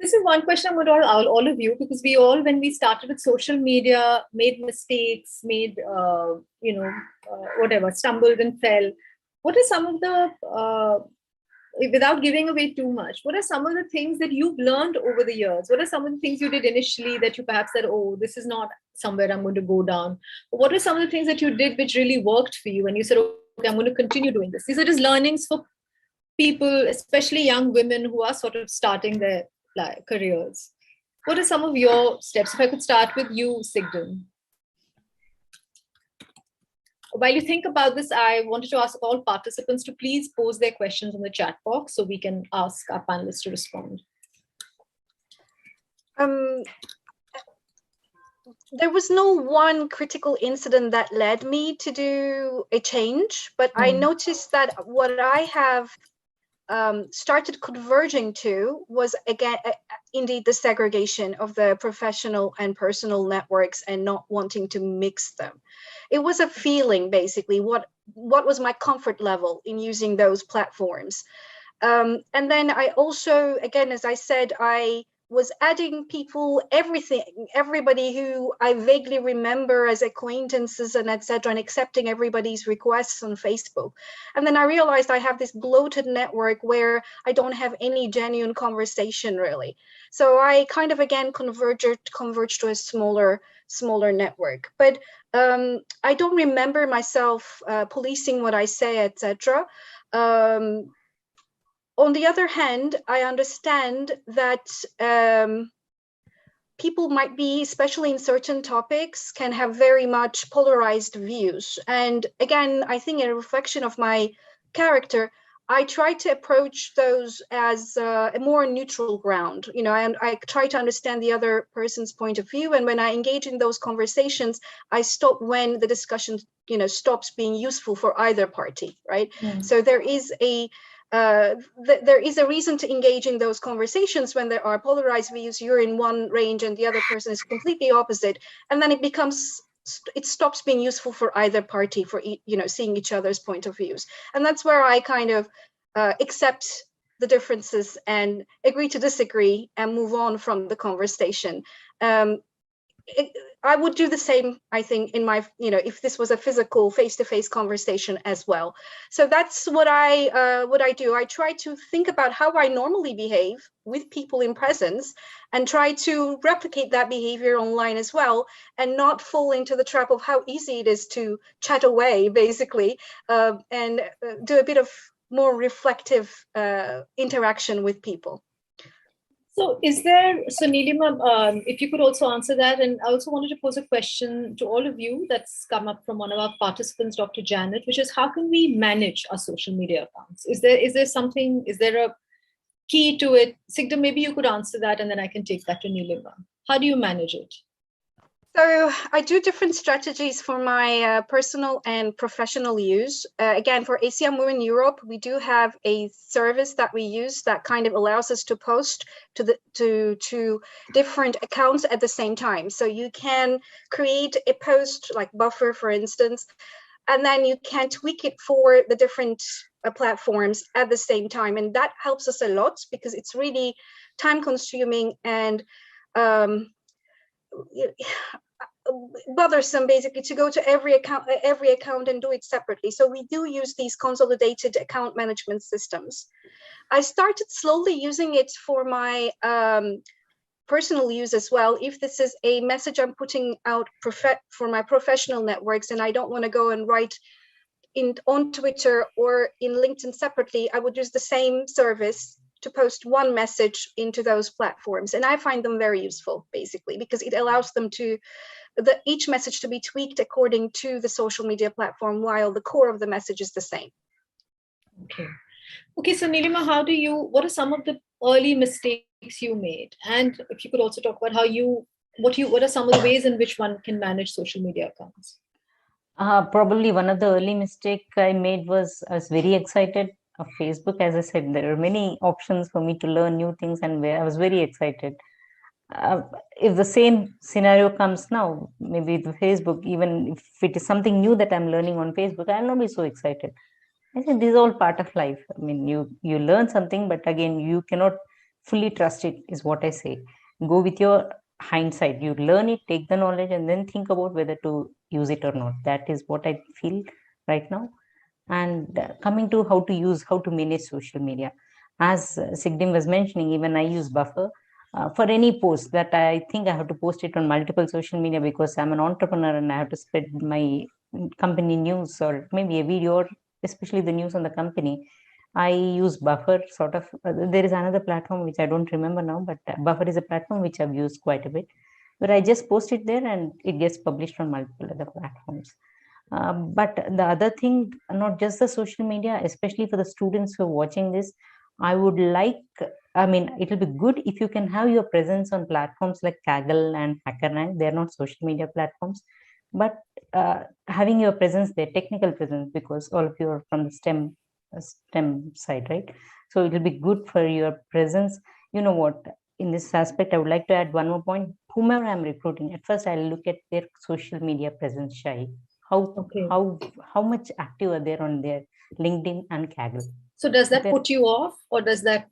This is one question I'm going to ask all of you, because we all, when we started with social media, made mistakes, stumbled and fell. What are some of the, without giving away too much, what are some of the things that you've learned over the years? What are some of the things you did initially that you perhaps said, oh, this is not somewhere I'm going to go down? What are some of the things that you did which really worked for you and you said, okay, I'm going to continue doing this? These are just learnings for people, especially young women who are sort of starting their careers. What are some of your steps? If I could start with you, Cigdem. While you think about this, I wanted to ask all participants to please pose their questions in the chat box so we can ask our panelists to respond. There was no one critical incident that led me to do a change, but I noticed that what I have started converging to was, again, indeed the segregation of the professional and personal networks and not wanting to mix them. It was a feeling, basically, what was my comfort level in using those platforms. And then I also, again, as I said, I was adding people, everybody who I vaguely remember as acquaintances and etc., and accepting everybody's requests on Facebook. And then I realized I have this bloated network where I don't have any genuine conversation really. So I kind of again converged to a smaller network. But I don't remember myself policing what I say, etc. On the other hand, I understand that people might be, especially in certain topics, can have very much polarized views. And again, I think a reflection of my character, I try to approach those as a more neutral ground, and I try to understand the other person's point of view. And when I engage in those conversations, I stop when the discussion, stops being useful for either party, right? So there is a reason to engage in those conversations when there are polarized views. You're in one range and the other person is completely opposite, and then it stops being useful for either party for seeing each other's point of views. And that's where I kind of accept the differences and agree to disagree and move on from the conversation. I would do the same, I think, in my, if this was a physical face-to-face conversation as well. So that's what I do. I try to think about how I normally behave with people in presence and try to replicate that behavior online as well, and not fall into the trap of how easy it is to chat away, basically, and do a bit of more reflective interaction with people. So Neelima, if you could also answer that, and I also wanted to pose a question to all of you that's come up from one of our participants, Dr. Janet, which is, how can we manage our social media accounts? Is there a key to it? Cigdem, maybe you could answer that, and then I can take that to Neelima. How do you manage it? So I do different strategies for my personal and professional use. Again, for ACM in Europe, we do have a service that we use that kind of allows us to post to different accounts at the same time. So you can create a post like Buffer, for instance, and then you can tweak it for the different platforms at the same time. And that helps us a lot because it's really time consuming and bothersome, basically, to go to every account and do it separately. So we do use these consolidated account management systems. I started slowly using it for my personal use as well. If this is a message I'm putting out for my professional networks and I don't want to go and write on Twitter or in LinkedIn separately, I would use the same service to post one message into those platforms. And I find them very useful, basically, because it allows them each message to be tweaked according to the social media platform, while the core of the message is the same. Okay, so Neelima, what are some of the early mistakes you made? And if you could also talk about what are some of the ways in which one can manage social media accounts? Probably one of the early mistakes I made was I was very excited of Facebook. As I said, there are many options for me to learn new things, and I was very excited. If the same scenario comes now, maybe with Facebook, even if it is something new that I'm learning on Facebook, I'll not be so excited. I think this is all part of life. I mean, you learn something, but again, you cannot fully trust it, is what I say. Go with your hindsight. You learn it, take the knowledge, and then think about whether to use it or not. That is what I feel right now. And coming to how to manage social media, as Cigdem was mentioning, even I use Buffer for any post that I think I have to post it on multiple social media because I'm an entrepreneur and I have to spread my company news or maybe a video, or especially the news on the company. I use Buffer sort of. There is another platform which I don't remember now, but Buffer is a platform which I've used quite a bit. But I just post it there and it gets published on multiple other platforms. But the other thing, not just the social media, especially for the students who are watching this, it will be good if you can have your presence on platforms like Kaggle and HackerRank. They're not social media platforms, but having your presence there, technical presence, because all of you are from the STEM side, right? So it will be good for your presence. You know what? In this aspect, I would like to add one more point. Whomever I'm recruiting, at first I'll look at their social media presence, Shai. How much active are there on their LinkedIn and Kaggle? So does that put you off, or does that?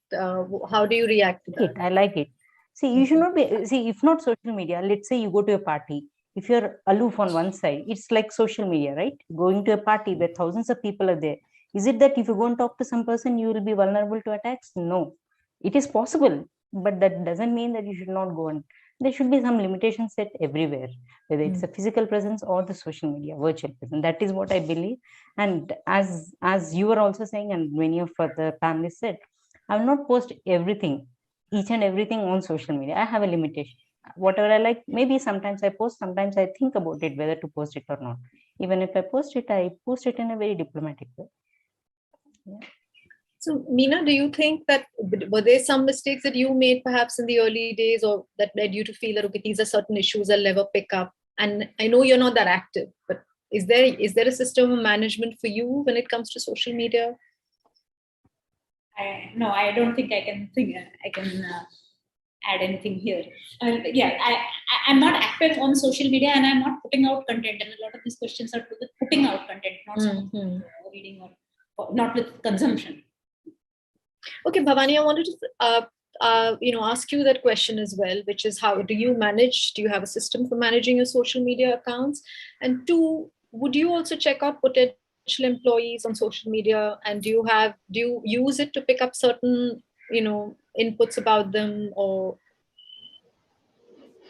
How do you react to that? I like it. See, you should not be. See, if not social media, let's say you go to a party. If you're aloof on one side, it's like social media, right? Going to a party where thousands of people are there. Is it that if you go and talk to some person, you will be vulnerable to attacks? No, it is possible, but that doesn't mean that you should not go on. There should be some limitations set everywhere, whether it's a physical presence or the social media, virtual presence. That is what I believe. And as you were also saying, and many of the panelists said, I will not post everything, each and everything on social media. I have a limitation. Whatever I like, maybe sometimes I post, sometimes I think about it, whether to post it or not. Even if I post it in a very diplomatic way. Yeah. So, Meena, do you think that were there some mistakes that you made perhaps in the early days, or that led you to feel that, okay, these are certain issues I'll never pick up? And I know you're not that active, but is there a system of management for you when it comes to social media? No, I don't think I can add anything here. I'm not active on social media and I'm not putting out content. And a lot of these questions are to the putting out content, not reading or not with consumption. Okay, Bhavani, I wanted to ask you that question as well, which is how do you have a system for managing your social media accounts? And two, would you also check out potential employees on social media, and do you use it to pick up certain inputs about them, or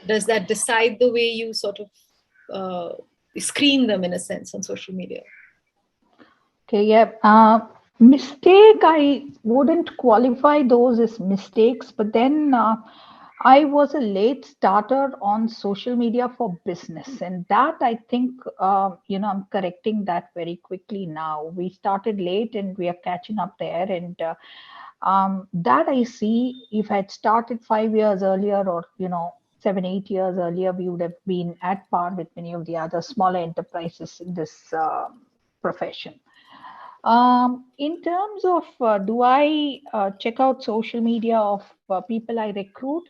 does that decide the way you sort of screen them in a sense on social media? Okay, yeah. Mistake, I wouldn't qualify those as mistakes, but then I was a late starter on social media for business, and that I think, I'm correcting that very quickly now. We started late and we are catching up there. And that I see, if I had started 5 years earlier or, 7, 8 years earlier, we would have been at par with many of the other smaller enterprises in this profession. In terms of do I check out social media of people I recruit?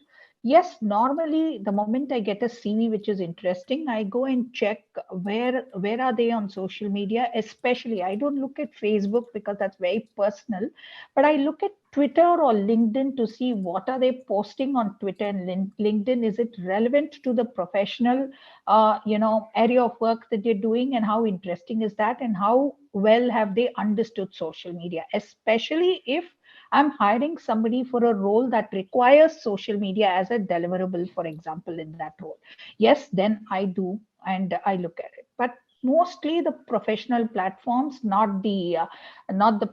Yes, normally the moment I get a CV which is interesting, I go and check where are they on social media. Especially, I don't look at Facebook because that's very personal, but I look at Twitter or LinkedIn to see what are they posting on Twitter and LinkedIn. Is it relevant to the professional, area of work that they're doing, and how interesting is that, and how well have they understood social media, especially if I'm hiring somebody for a role that requires social media as a deliverable, for example, in that role. Yes, then I do, and I look at it. But mostly the professional platforms, not the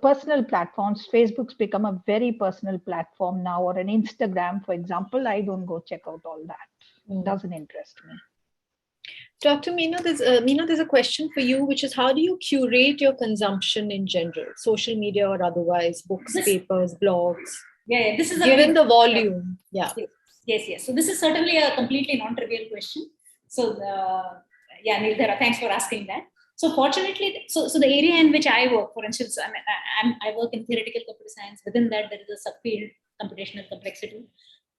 personal platforms. Facebook's become a very personal platform now, or an Instagram, for example. I don't go check out all that. Doesn't interest me. Dr. Meena, there's a question for you, which is how do you curate your consumption in general, social media or otherwise, books, papers, blogs? Yeah, this is given the volume. Yeah. Yes. So this is certainly a completely non-trivial question. So Neelima, thanks for asking that. So fortunately, so the area in which I work, for instance, I work in theoretical computer science. Within that, there is a subfield, computational complexity.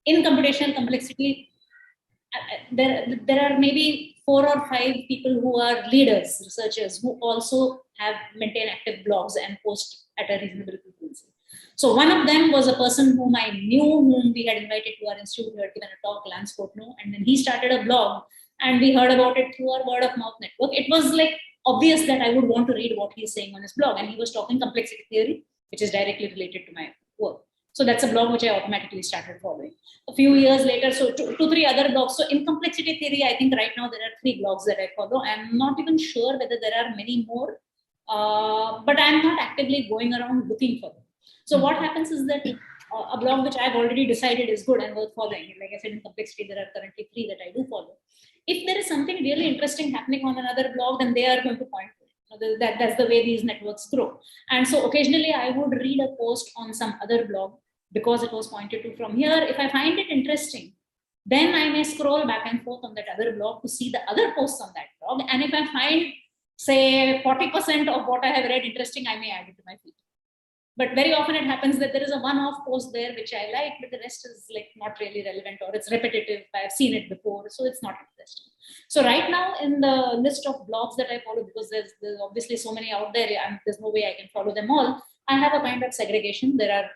In computational complexity, there are maybe 4 or 5 people who are leaders, researchers, who also have maintained active blogs and post at a reasonable frequency. So one of them was a person whom I knew, whom we had invited to our institute, who had given a talk, Lance Portno, and then he started a blog, and we heard about it through our word of mouth network. It was like obvious that I would want to read what he's saying on his blog, and he was talking complexity theory, which is directly related to my work. So that's a blog which I automatically started following. A few years later, so 2-3 other blogs. So in complexity theory, I think right now there are 3 blogs that I follow. I'm not even sure whether there are many more, but I'm not actively going around looking for them. So what happens is that a blog which I've already decided is good and worth following, like I said, in complexity, there are currently 3 that I do follow. If there is something really interesting happening on another blog, then they are going to point to it. That's the way these networks grow. And so occasionally I would read a post on some other blog because it was pointed to from here. If I find it interesting, then I may scroll back and forth on that other blog to see the other posts on that blog. And if I find, say, 40% of what I have read interesting, I may add it to my feed. But very often it happens that there is a one-off post there which I like, but the rest is like not really relevant, or it's repetitive. I've seen it before, so it's not interesting. So right now in the list of blogs that I follow, because there's obviously so many out there, and there's no way I can follow them all, I have a kind of segregation. There are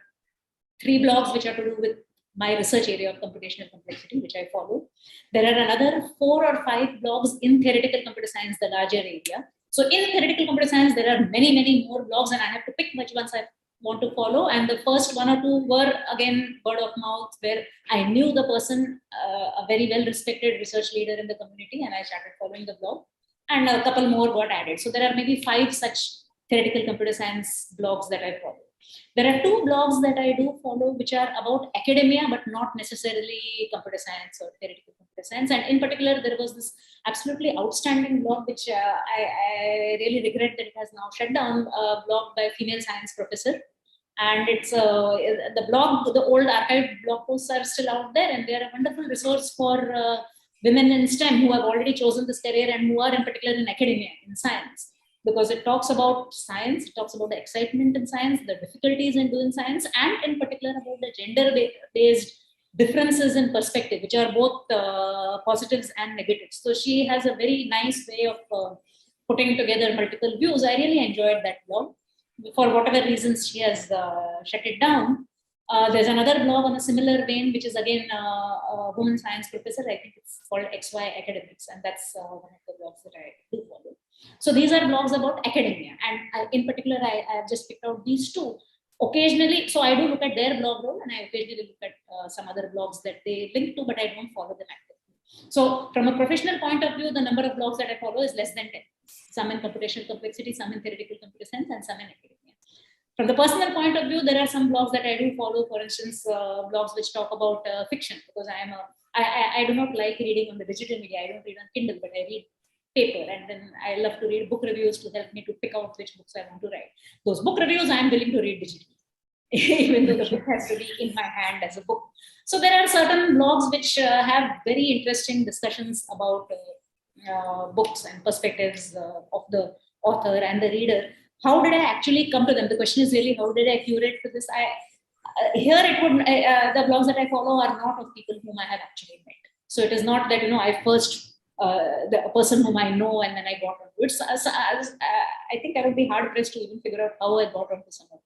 3 blogs which are to do with my research area of computational complexity, which I follow. There are another 4 or 5 blogs in theoretical computer science, the larger area. So in theoretical computer science, there are many, many more blogs, and I have to pick which ones I want to follow. And the first 1 or 2 were again word of mouth, where I knew the person, a very well-respected research leader in the community, and I started following the blog. And a couple more got added. So there are maybe 5 such theoretical computer science blogs that I follow. There are 2 blogs that I do follow which are about academia, but not necessarily computer science or theoretical computer science. And in particular, there was this absolutely outstanding blog, which I really regret that it has now shut down, a blog by a female science professor. And it's the blog, the old archived blog posts are still out there, and they're a wonderful resource for women in STEM who have already chosen this career and who are in particular in academia, in science. Because it talks about science, it talks about the excitement in science, the difficulties in doing science, and in particular about the gender-based differences in perspective, which are both positives and negatives. So she has a very nice way of putting together multiple views. I really enjoyed that blog. For whatever reasons, she has shut it down. There's another blog on a similar vein, which is again a woman science professor. I think it's called XY Academics, and that's one of the blogs that I do follow. So these are blogs about academia, and in particular, I have just picked out these two. Occasionally, so I do look at their blog role, and I occasionally look at some other blogs that they link to, but I don't follow them actively. So from a professional point of view, the number of blogs that I follow is less than 10. Some in computational complexity, some in theoretical computer science, and some in academia. From the personal point of view, there are some blogs that I do follow. For instance, blogs which talk about fiction, because I do not like reading on the digital media. I don't read on Kindle, but I read paper, and then I love to read book reviews to help me to pick out which books I want to write. Those book reviews I am willing to read digitally, even though the book has to be in my hand as a book. So there are certain blogs which have very interesting discussions about books and perspectives of the author and the reader. How did I actually come to them? The question is really, how did I curate for this? The blogs that I follow are not of people whom I have actually met. So it is not that, I first, the person whom I know and then I got onto it. So, I think I would be hard pressed to even figure out how I got onto someone.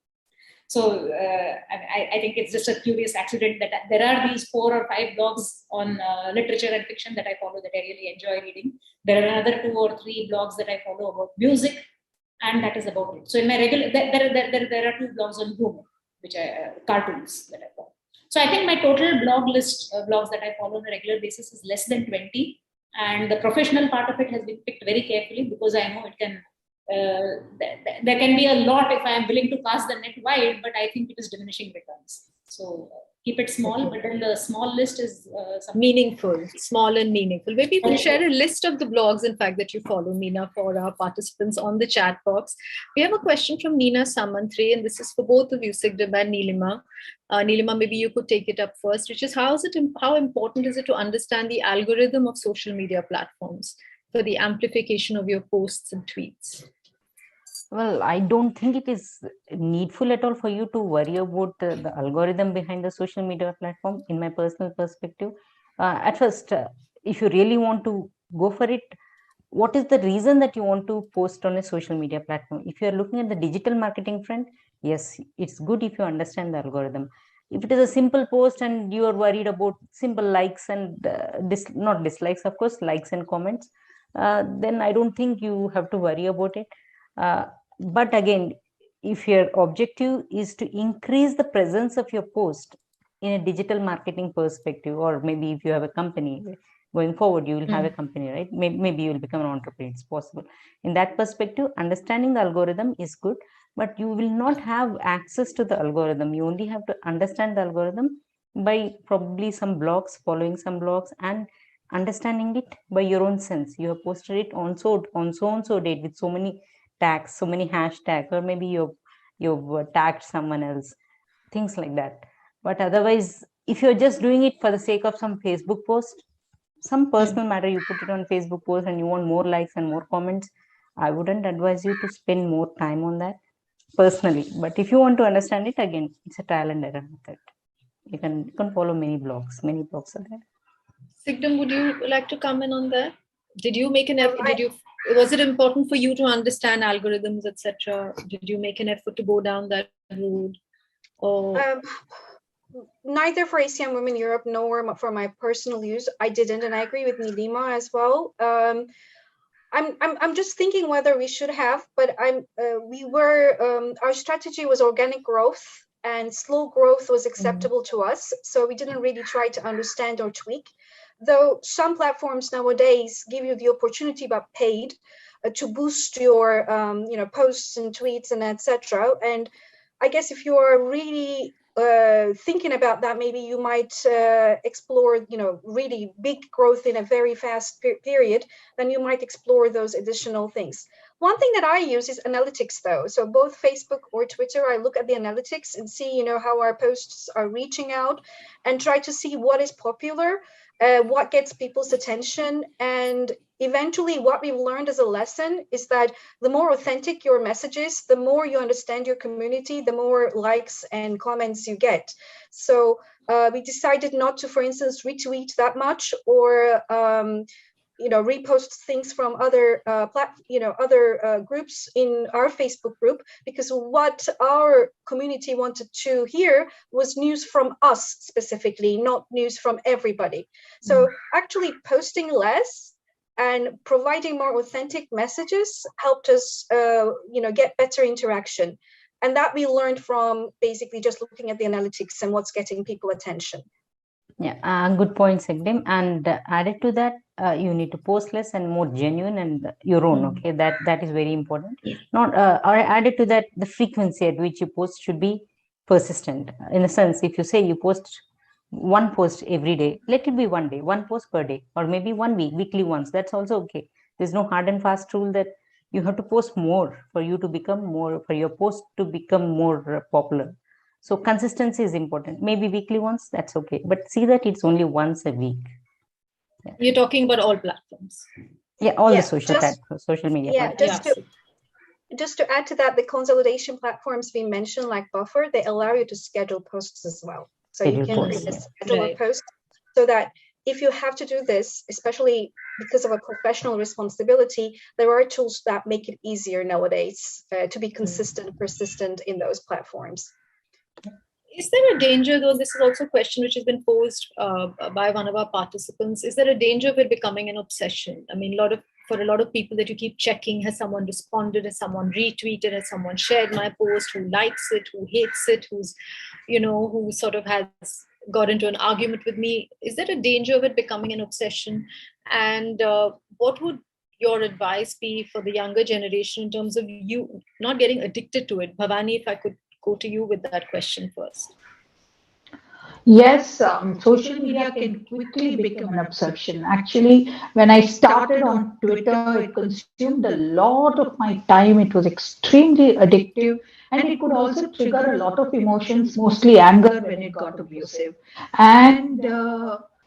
So I think it's just a curious accident that there are these 4 or 5 blogs on literature and fiction that I follow that I really enjoy reading. There are another 2 or 3 blogs that I follow about music. And that is about it. So in my regular, there are 2 blogs on humor, which are cartoons that I follow. So I think my total blog list blogs that I follow on a regular basis is less than 20. And the professional part of it has been picked very carefully, because I know it can, there can be a lot if I am willing to cast the net wide, but I think it is diminishing returns. So keep it small, but then the small list is meaningful, small and meaningful. Maybe you can share a list of the blogs, in fact, that you follow, Meena, for our participants on the chat box. We have a question from Meena Samantri, and this is for both of you, Cigdem and Neelima. Neelima, maybe you could take it up first, which is how important is it to understand the algorithm of social media platforms for the amplification of your posts and tweets? Well, I don't think it is needful at all for you to worry about the algorithm behind the social media platform, in my personal perspective. At first, if you really want to go for it, what is the reason that you want to post on a social media platform? If you're looking at the digital marketing front, yes, it's good if you understand the algorithm. If it is a simple post and you are worried about simple likes and not dislikes, of course, likes and comments, then I don't think you have to worry about it. But again, if your objective is to increase the presence of your post in a digital marketing perspective, or maybe if you have a company going forward, you will have a company, right? Maybe you will become an entrepreneur. It's possible. In that perspective, understanding the algorithm is good, but you will not have access to the algorithm. You only have to understand the algorithm by probably some blogs, following some blogs, and understanding it by your own sense. You have posted it on so and so date with so many tags, so many hashtags, or maybe you've tagged someone else, things like that. But otherwise, if you're just doing it for the sake of some Facebook post, some personal matter, you put it on Facebook post and you want more likes and more comments, I wouldn't advise you to spend more time on that personally. But if you want to understand it, again, it's a trial and error method. You can follow many blogs are there. Cigdem, would you like to comment on that? Did you make an effort? Was it important for you to understand algorithms, etc.? Did you make an effort to go down that route? Or neither for ACM Women Europe nor for my personal use, I didn't, and I agree with Neelima as well. I'm just thinking whether we should have, but our strategy was organic growth, and slow growth was acceptable to us. So we didn't really try to understand or tweak. Though some platforms nowadays give you the opportunity, but paid, to boost your posts and tweets and etc. And I guess if you are really thinking about that, maybe you might explore really big growth in a very fast period. Then you might explore those additional things. One thing that I use is analytics, though. So both Facebook or Twitter, I look at the analytics and see how our posts are reaching out, and try to see what is popular, what gets people's attention. And eventually what we've learned as a lesson is that the more authentic your message is, the more you understand your community, the more likes and comments you get. So we decided not to, for instance, retweet that much, or repost things from other groups in our Facebook group, because what our community wanted to hear was news from us specifically, not news from everybody. So actually posting less and providing more authentic messages helped us get better interaction. And that we learned from basically just looking at the analytics and what's getting people attention. Yeah, good point, Cigdem. And added to that, you need to post less and more genuine and your own. Okay, that is very important. Not or added to that, the frequency at which you post should be persistent. In a sense, if you say you post one post every day, let it be one day, one post per day, or maybe 1 week, weekly once. That's also okay. There's no hard and fast rule that you have to post more for you to become more, for your post to become more popular. So consistency is important. Maybe weekly once, that's okay. But see that it's only once a week. Yeah. You're talking about all platforms. Yeah, all the social media platforms. Just to add to that, the consolidation platforms we mentioned, like Buffer, they allow you to schedule posts as well. So you can schedule a post, so that if you have to do this, especially because of a professional responsibility, there are tools that make it easier nowadays to be consistent, persistent in those platforms. Is there a danger, though? This is also a question which has been posed by one of our participants. Is there a danger of it becoming an obsession? I mean, for a lot of people that you keep checking, has someone responded, has someone retweeted, has someone shared my post, who likes it, who hates it, who sort of has got into an argument with me? Is there a danger of it becoming an obsession? And what would your advice be for the younger generation in terms of you not getting addicted to it? Bhavani, if I could go to you with that question first. Yes, social media can quickly become an obsession. Actually, when I started on Twitter, it consumed a lot of my time. It was extremely addictive, and it could also trigger a lot of emotions, mostly anger when it got abusive.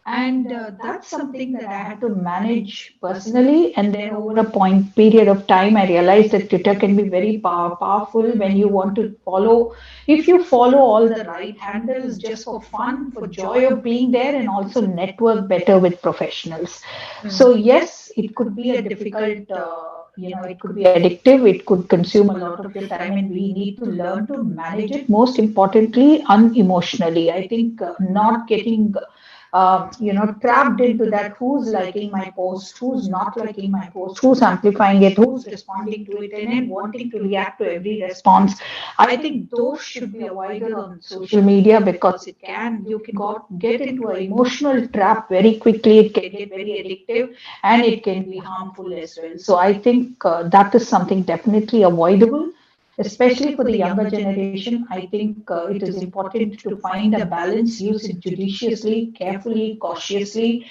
And that's something that I had to manage personally. And then over a period of time, I realized that Twitter can be very powerful when you want to follow. If you follow all the right handles just for fun, for joy of being there, and also network better with professionals. So yes, it could be a difficult, it could be addictive. It could consume a lot of your time, and we need to learn to manage it. Most importantly, unemotionally. I think not getting trapped into that, who's liking my post, who's not liking my post, who's amplifying it, who's responding to it, and then wanting to react to every response. I think those should be avoided on social media, because you can get into an emotional trap very quickly. It can get very addictive, and it can be harmful as well. So I think that is something definitely avoidable. Especially for the younger generation, I think it is important to find a balance, use it judiciously, carefully, cautiously,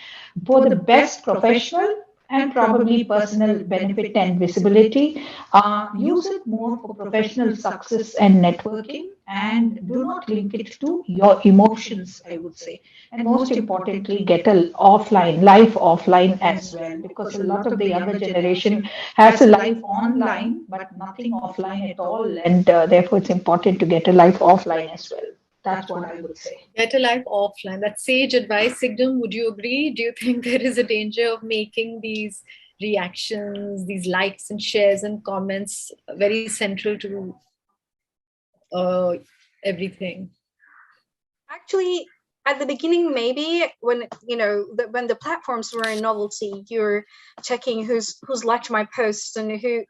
for the best professional and probably personal benefit and visibility. Use it more for professional success and networking, and do not link it to your emotions, I would say. And most importantly, get a life offline as well, because a lot of the younger generation has a life online, but nothing offline at all. And therefore, it's important to get a life offline as well. That's what I would say. Get a life offline. That's sage advice. Cigdem, would you agree? Do you think there is a danger of making these reactions, these likes and shares and comments very central to everything? Actually, at the beginning, maybe when the platforms were a novelty, you're checking who's liked my posts and who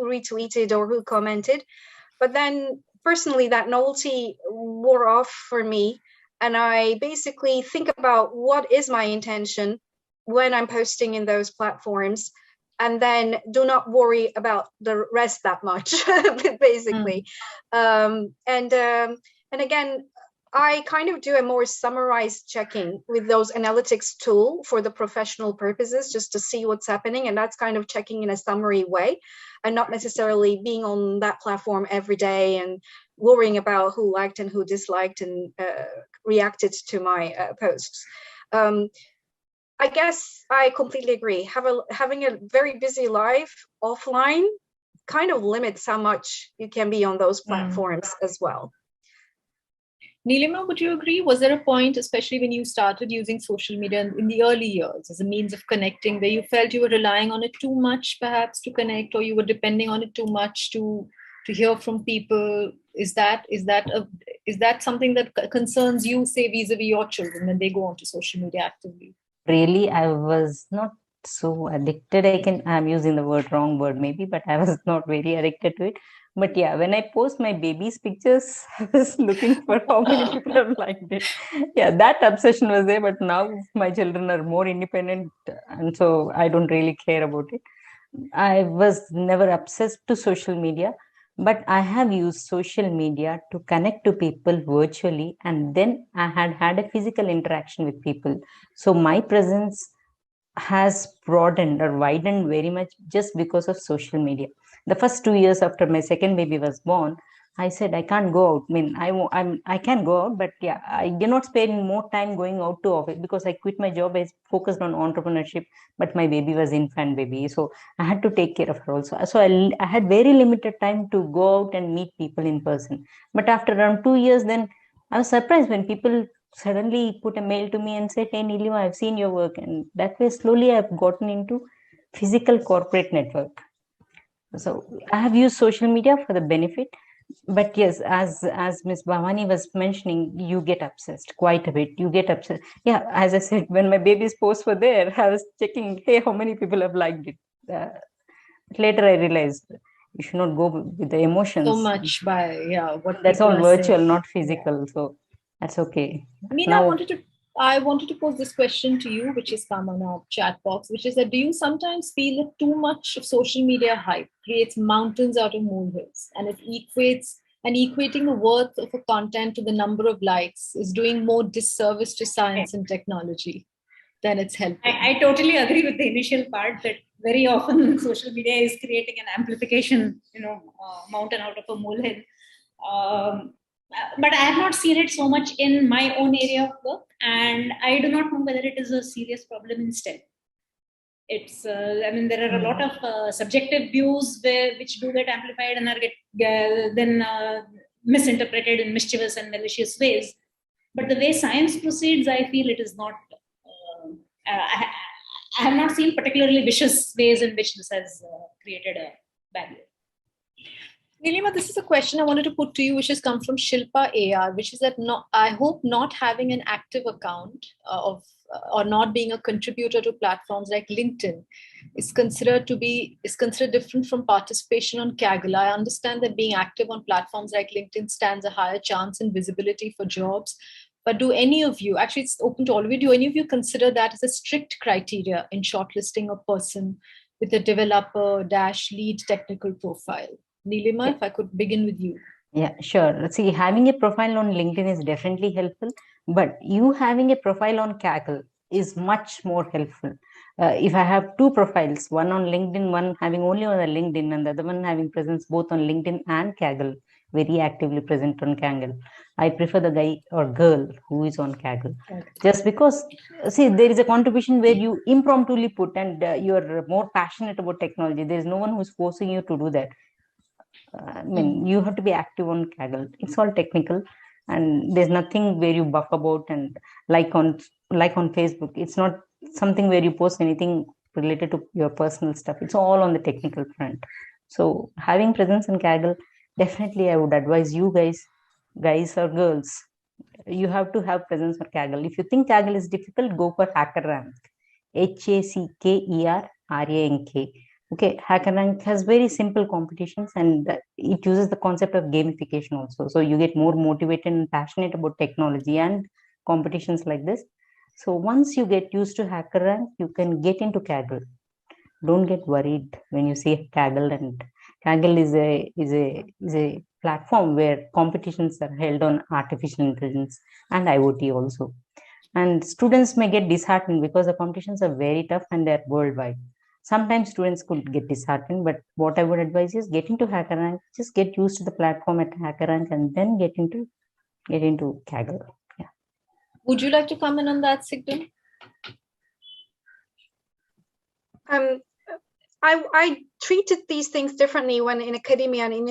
retweeted or who commented. But then personally, that novelty wore off for me, and I basically think about what is my intention when I'm posting in those platforms, and then do not worry about the rest that much, basically. And again, I kind of do a more summarized checking with those analytics tool for the professional purposes, just to see what's happening. And that's kind of checking in a summary way, and not necessarily being on that platform every day and worrying about who liked and who disliked and reacted to my posts. I guess I completely agree. Having a very busy life offline kind of limits how much you can be on those platforms as well. Neelima, would you agree? Was there a point, especially when you started using social media in the early years as a means of connecting, where you felt you were relying on it too much, perhaps, to connect, or you were depending on it too much to hear from people? Is that something that concerns you, say, vis-a-vis your children when they go onto social media actively? Really, I was not so addicted. I'm using the wrong word maybe, but I was not very addicted to it. But yeah, when I post my baby's pictures, I was looking for how many people have liked it. Yeah, that obsession was there, but now my children are more independent, and so I don't really care about it. I was never obsessed to social media, but I have used social media to connect to people virtually, and then I had a physical interaction with people. So my presence has broadened or widened very much just because of social media. The first 2 years after my second baby was born, I said I can't go out. I mean, I can go out, but yeah, I did not spend more time going out to office because I quit my job. I focused on entrepreneurship, but my baby was infant baby, so I had to take care of her also. So I had very limited time to go out and meet people in person. But after around 2 years, then I was surprised when people suddenly put a mail to me and said, "Hey, Neelima, I've seen your work." And that way, slowly I've gotten into physical corporate network. So I have used social media for the benefit. But yes, as Miss Bhavani was mentioning, you get obsessed quite a bit. You get obsessed. Yeah, as I said, when my baby's posts were there, I was checking, hey, how many people have liked it? Later, I realized you should not go with the emotions. So much by what That's people all are virtual, saying. not physical. Yeah. So that's okay. Meena, Now, I wanted to pose this question to you, which is come on our chat box, which is that do you sometimes feel that too much of social media hype creates mountains out of molehills, and equating the worth of a content to the number of likes is doing more disservice to science and technology than it's helping? I totally agree with the initial part that very often social media is creating an amplification, mountain out of a molehill. But I have not seen it so much in my own area of work, and I do not know whether it is a serious problem instead. It's, there are a lot of subjective views which do get amplified and are then misinterpreted in mischievous and malicious ways. But the way science proceeds, I feel it is not. I have not seen particularly vicious ways in which this has created a barrier. Neelima, this is a question I wanted to put to you, which has come from Shilpa AR, which is that I hope not having an active account or not being a contributor to platforms like LinkedIn is considered different from participation on Kaggle. I understand that being active on platforms like LinkedIn stands a higher chance and visibility for jobs. But do any of you, actually it's open to all of you, do any of you consider that as a strict criteria in shortlisting a person with a developer-lead technical profile? Neelima, if I could begin with you. Yeah, sure. See, having a profile on LinkedIn is definitely helpful, but you having a profile on Kaggle is much more helpful. If I have two profiles, one on LinkedIn, one having only on the LinkedIn, and the other one having presence both on LinkedIn and Kaggle, very actively present on Kaggle, I prefer the guy or girl who is on Kaggle. Just because, see, there is a contribution where you impromptu put and you're more passionate about technology. There is no one who's forcing you to do that. You have to be active on Kaggle. It's all technical, and there's nothing where you buff about and like on Facebook. It's not something where you post anything related to your personal stuff. It's all on the technical front. So having presence in Kaggle, definitely I would advise you guys or girls, you have to have presence on Kaggle. If you think Kaggle is difficult, go for HackerRank. HackerRank. Okay, HackerRank has very simple competitions, and it uses the concept of gamification also. So you get more motivated and passionate about technology and competitions like this. So once you get used to HackerRank, you can get into Kaggle. Don't get worried when you see Kaggle, and Kaggle is a platform where competitions are held on artificial intelligence and IoT also. And students may get disheartened because the competitions are very tough and they're worldwide. Sometimes students could get disheartened, but what I would advise is get into HackerRank, just get used to the platform at HackerRank, and then get into Kaggle. Yeah. Would you like to comment on that, Cigdem? I treated these things differently when in academia and in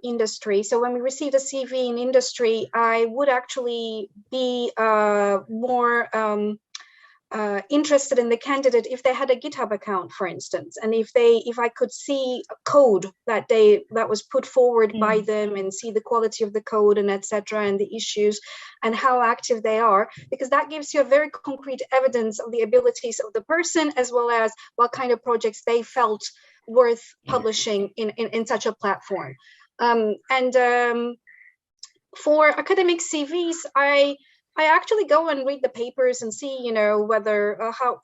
industry. So when we received a CV in industry, I would actually be more interested in the candidate if they had a GitHub account, for instance, and if I could see a code that was put forward by them and see the quality of the code and etc. and the issues and how active they are, because that gives you a very concrete evidence of the abilities of the person as well as what kind of projects they felt worth publishing in such a platform. For academic CVs, I actually go and read the papers and see, you know, whether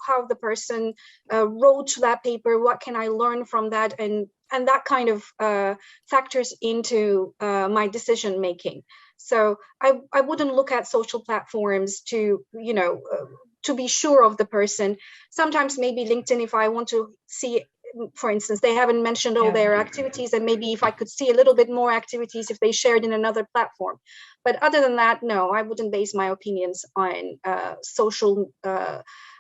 how the person wrote that paper, what can I learn from that, and that kind of factors into my decision making. So I wouldn't look at social platforms to, you know, to be sure of the person. Sometimes maybe LinkedIn, if I want to see, for instance, they haven't mentioned all their activities, and maybe if I could see a little bit more activities if they shared in another platform. But other than that, no, I wouldn't base my opinions on social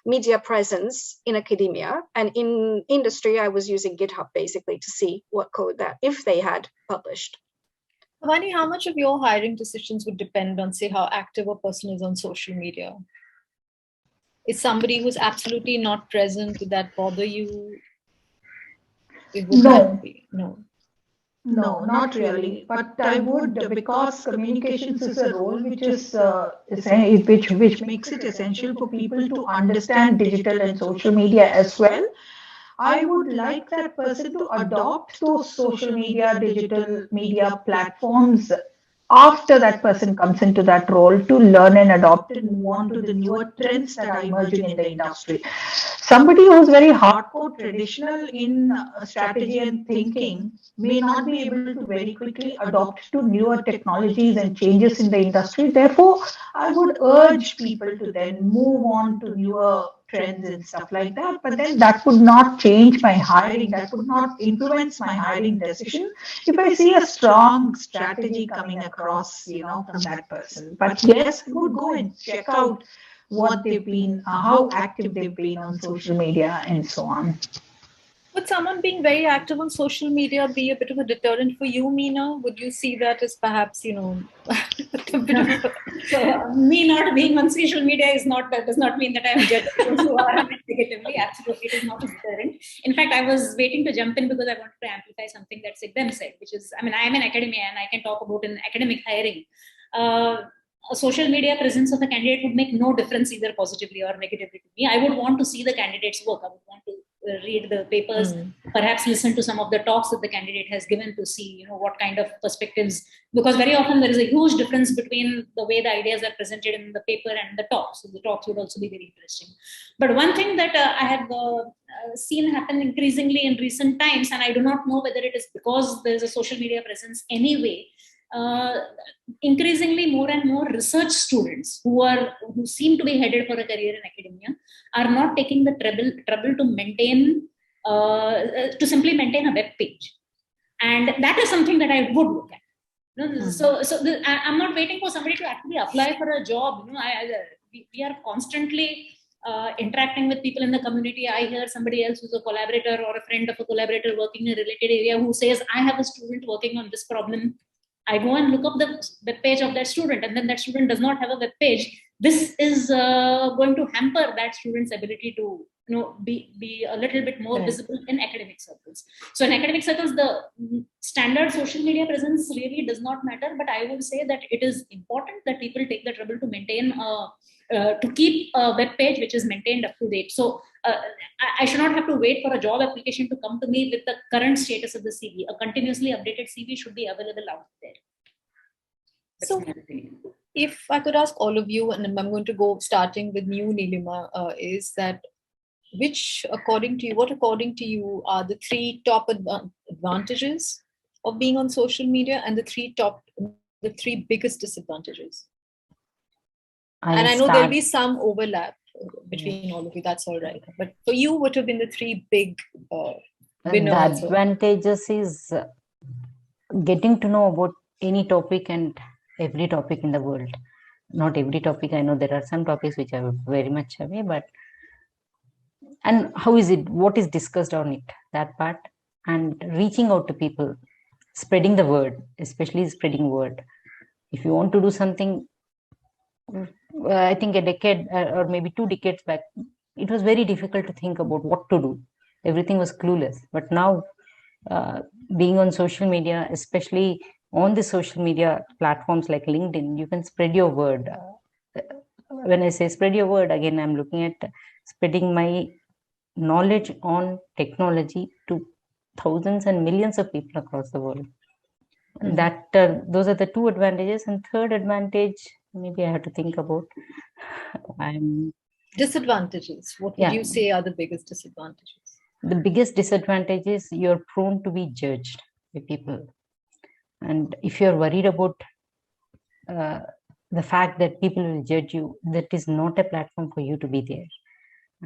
media presence in academia. And in industry, I was using GitHub basically to see what code that if they had published. Bhavani, how much of your hiring decisions would depend on, say, how active a person is on social media? Is somebody who's absolutely not present, would that bother you? No, not really. But I would, because communications is a role which is which makes it essential for people to understand digital and social media as well. I would like that person to adopt those social media, digital media platforms after that person comes into that role, to learn and adopt and move on to the newer trends that are emerging in the industry. Somebody who's very hardcore traditional in strategy and thinking may not be able to very quickly adopt to newer technologies and changes in the industry. Therefore, I would urge people to then move on to newer trends and stuff like that. But then that would not change my hiring. That would not influence my hiring decision if I see a strong strategy coming across, you know, from that person. But yes, I would go and check out what they've been, how active they've been on social media and so on. Would someone being very active on social media be a bit of a deterrent for you, Meena? Would you see that as perhaps, you know, a bit of So me not being on social media does not mean that I'm judging those who are on it negatively. Absolutely, it is not a deterrent. In fact, I was waiting to jump in because I wanted to amplify something that Cigdem said, which is, I mean, I am in academia and I can talk about in academic hiring. A social media presence of a candidate would make no difference either positively or negatively to me. I would want to see the candidate's work. I would want to read the papers, perhaps listen to some of the talks that the candidate has given to see, you know, what kind of perspectives, because very often there is a huge difference between the way the ideas are presented in the paper and the talks. So the talks would also be very interesting. But one thing that I have seen happen increasingly in recent times, and I do not know whether it is because there is a social media presence anyway, increasingly more and more research students who seem to be headed for a career in academia are not taking the trouble to maintain to simply maintain a web page, and that is something that I would look at. So I'm not waiting for somebody to actually apply for a job. You know, we are constantly interacting with people in the community. I hear somebody else who's a collaborator or a friend of a collaborator working in a related area who says, I have a student working on this problem. I go and look up the web page of that student, and then that student does not have a web page. This is going to hamper that student's ability to, you know, be a little bit more visible in academic circles. So in academic circles, the standard social media presence really does not matter. But I would say that it is important that people take the trouble to maintain to keep a web page which is maintained up to date. So I should not have to wait for a job application to come to me with the current status of the CV. A continuously updated CV should be available out there. That's so if I could ask all of you, and I'm going to go starting with you, Neelima, is that what according to you are the three top advantages of being on social media and the three biggest disadvantages? And I know there'll be some overlap between all of you, that's all right. But for you, what have been the three big winners? The advantages is getting to know about any topic and every topic in the world. Not every topic, I know there are some topics which are very much away, but and how is it, what is discussed on it, that part, and reaching out to people, spreading the word, especially spreading word. If you want to do something, I think a decade or maybe 2 decades back, it was very difficult to think about what to do. Everything was clueless. But now, being on social media, especially on the social media platforms like LinkedIn, you can spread your word. When I say spread your word, again, I'm looking at spreading my knowledge on technology to thousands and millions of people across the world. That those are the 2 advantages. And third advantage, maybe I have to think about. Disadvantages. What would you say are the biggest disadvantages? The biggest disadvantage is you're prone to be judged by people. And if you're worried about the fact that people will judge you, that is not a platform for you to be there.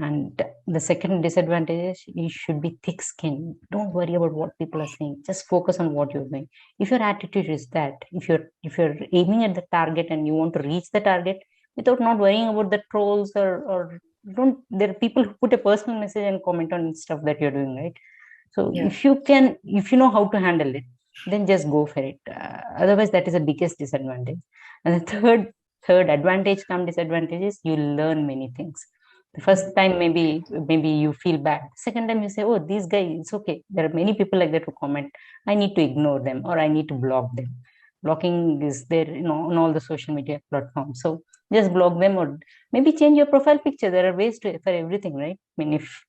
And the second disadvantage is you should be thick-skinned. Don't worry about what people are saying. Just focus on what you're doing. If your attitude is that, if you're aiming at the target and you want to reach the target without not worrying about the trolls or don't, there are people who put a personal message and comment on stuff that you're doing, right? So if you know how to handle it, then just go for it. Otherwise, that is the biggest disadvantage. And the third advantage come disadvantage is you learn many things. The first time, maybe you feel bad. Second time, you say, oh, these guys, it's okay. There are many people like that who comment. I need to ignore them or I need to block them. Blocking is there, on all the social media platforms. So just block them or maybe change your profile picture. There are ways for everything, right? I mean, if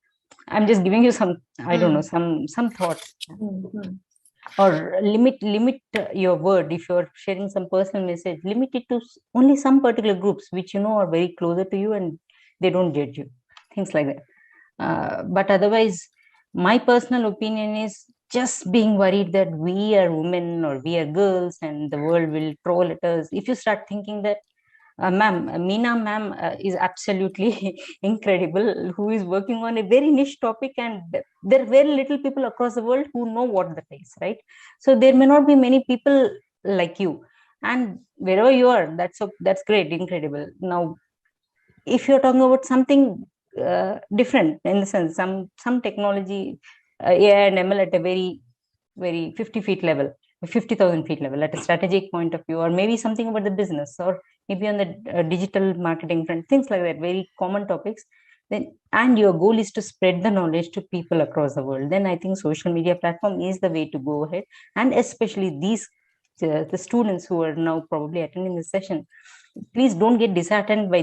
I'm just giving you some, I don't know, some thoughts. Or limit your word. If you're sharing some personal message, limit it to only some particular groups which are very closer to you and they don't judge you, things like that. But otherwise, my personal opinion is just being worried that we are women or we are girls and the world will troll at us. If you start thinking that, Meena ma'am is absolutely incredible, who is working on a very niche topic, and there are very little people across the world who know what that is, right? So there may not be many people like you, and wherever you are, that's great, incredible. Now, if you're talking about something different, in the sense some technology, AI and ML at a very, very 50 feet level, 50,000 feet level, at a strategic point of view, or maybe something about the business, or maybe on the digital marketing front, things like that, very common topics, then, and your goal is to spread the knowledge to people across the world, then I think social media platform is the way to go ahead. And especially these the students who are now probably attending the session, please don't get disheartened by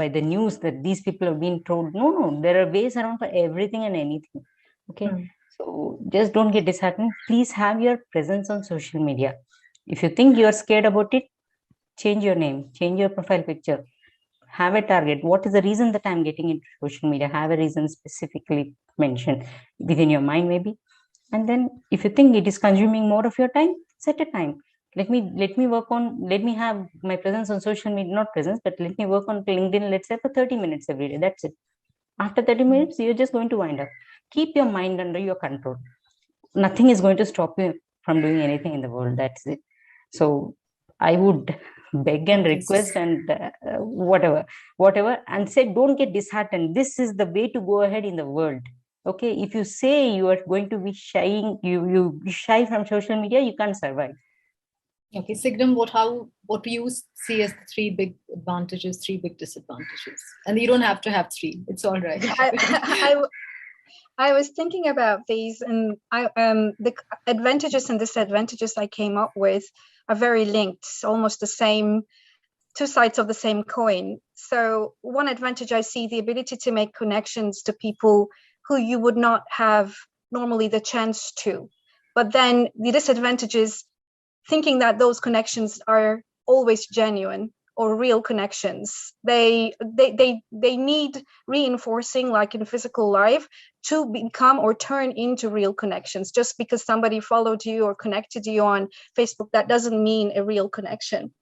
the news that these people have been told. No, there are ways around for everything and anything. Okay. So just don't get disheartened. Please have your presence on social media. If you think you are scared about it, change your name, change your profile picture, have a target. What is the reason that I'm getting into social media? Have a reason specifically mentioned within your mind, maybe. And then if you think it is consuming more of your time, set a time. Let me work on, let me have my presence on social media, not presence, but let me work on LinkedIn, let's say for 30 minutes every day. That's it. After 30 minutes, you're just going to wind up. Keep your mind under your control. Nothing is going to stop you from doing anything in the world. That's it. So I would beg and request and whatever, and say, don't get disheartened. This is the way to go ahead in the world. Okay. If you say you are going to be shying, you shy from social media, you can't survive. Okay, Cigdem, what do you see as the 3 big advantages, 3 big disadvantages? And you don't have to have 3. It's all right. I was thinking about these, and the advantages and disadvantages I came up with are very linked, almost the same, 2 sides of the same coin. So one advantage I see, the ability to make connections to people who you would not have normally the chance to. But then the disadvantage is thinking that those connections are always genuine or real connections. They need reinforcing, like in physical life, to become or turn into real connections. Just because somebody followed you or connected you on Facebook, that doesn't mean a real connection.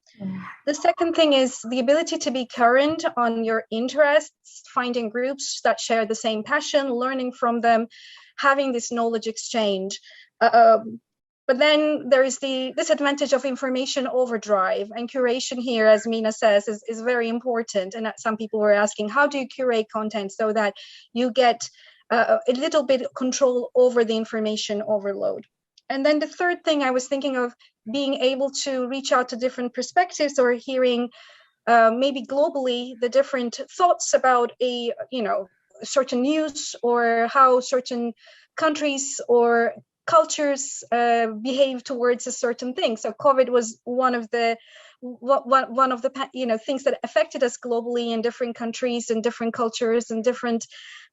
The second thing is the ability to be current on your interests, finding groups that share the same passion, learning from them, having this knowledge exchange. But then there is the disadvantage of information overdrive, and curation here, as Meena says, is very important. And some people were asking, how do you curate content so that you get a little bit of control over the information overload? And then the third thing I was thinking of, being able to reach out to different perspectives, or hearing maybe globally the different thoughts about a certain news, or how certain countries or cultures behave towards a certain thing. So COVID was one of the things that affected us globally in different countries and different cultures, and different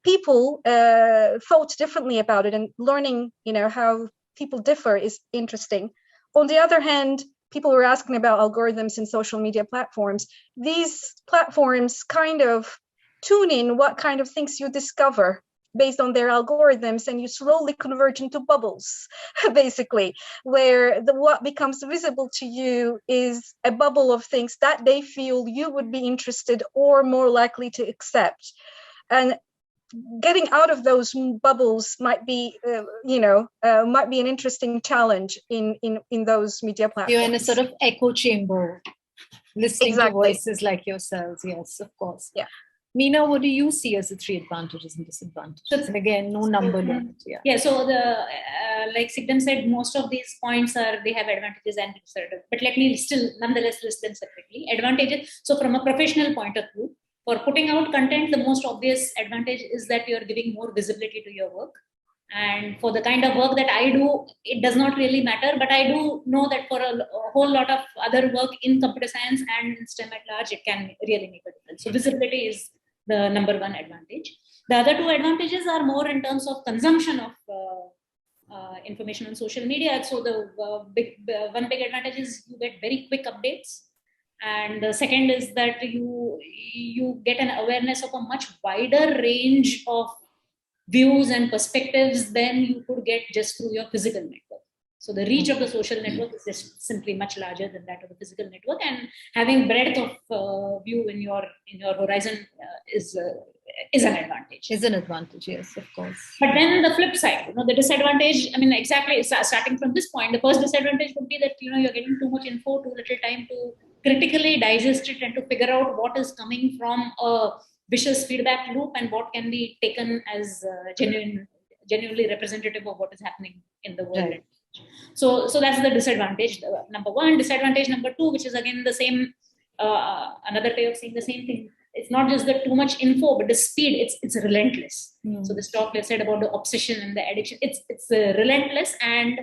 people thought differently about it, and learning how people differ is interesting. On the other hand, people were asking about algorithms and social media platforms. These platforms kind of tune in what kind of things you discover based on their algorithms, and you slowly converge into bubbles, basically, where what becomes visible to you is a bubble of things that they feel you would be interested or more likely to accept. And getting out of those bubbles might be an interesting challenge in those media platforms. You're in a sort of echo chamber, listening to voices like yourselves. Yes, of course. Yeah. Meena, what do you see as the three advantages and disadvantages? And again, no number limit. Yeah. So like Cigdem said, most of these points they have advantages and disadvantages. But let me still nonetheless list them separately. Advantages. So from a professional point of view, for putting out content, the most obvious advantage is that you're giving more visibility to your work. And for the kind of work that I do, it does not really matter. But I do know that for a whole lot of other work in computer science and in STEM at large, it can really make a difference. So visibility is the number one advantage. The other two advantages are more in terms of consumption of information on social media. So the one big advantage is you get very quick updates. And the second is that you get an awareness of a much wider range of views and perspectives than you could get just through your physical network. So the reach of the social network is just simply much larger than that of the physical network, and having breadth of view in your horizon is an advantage. Is an advantage, yes, of course. But then the flip side, the disadvantage. I mean, exactly starting from this point, the first disadvantage would be that you're getting too much info, too little time to critically digest it and to figure out what is coming from a vicious feedback loop and what can be taken as genuinely representative of what is happening in the world. Right. So that's the disadvantage number one. Disadvantage number two, which is again the same, another way of saying the same thing. It's not just the too much info, but the speed. It's relentless. So this talk they said about the obsession and the addiction. It's relentless, and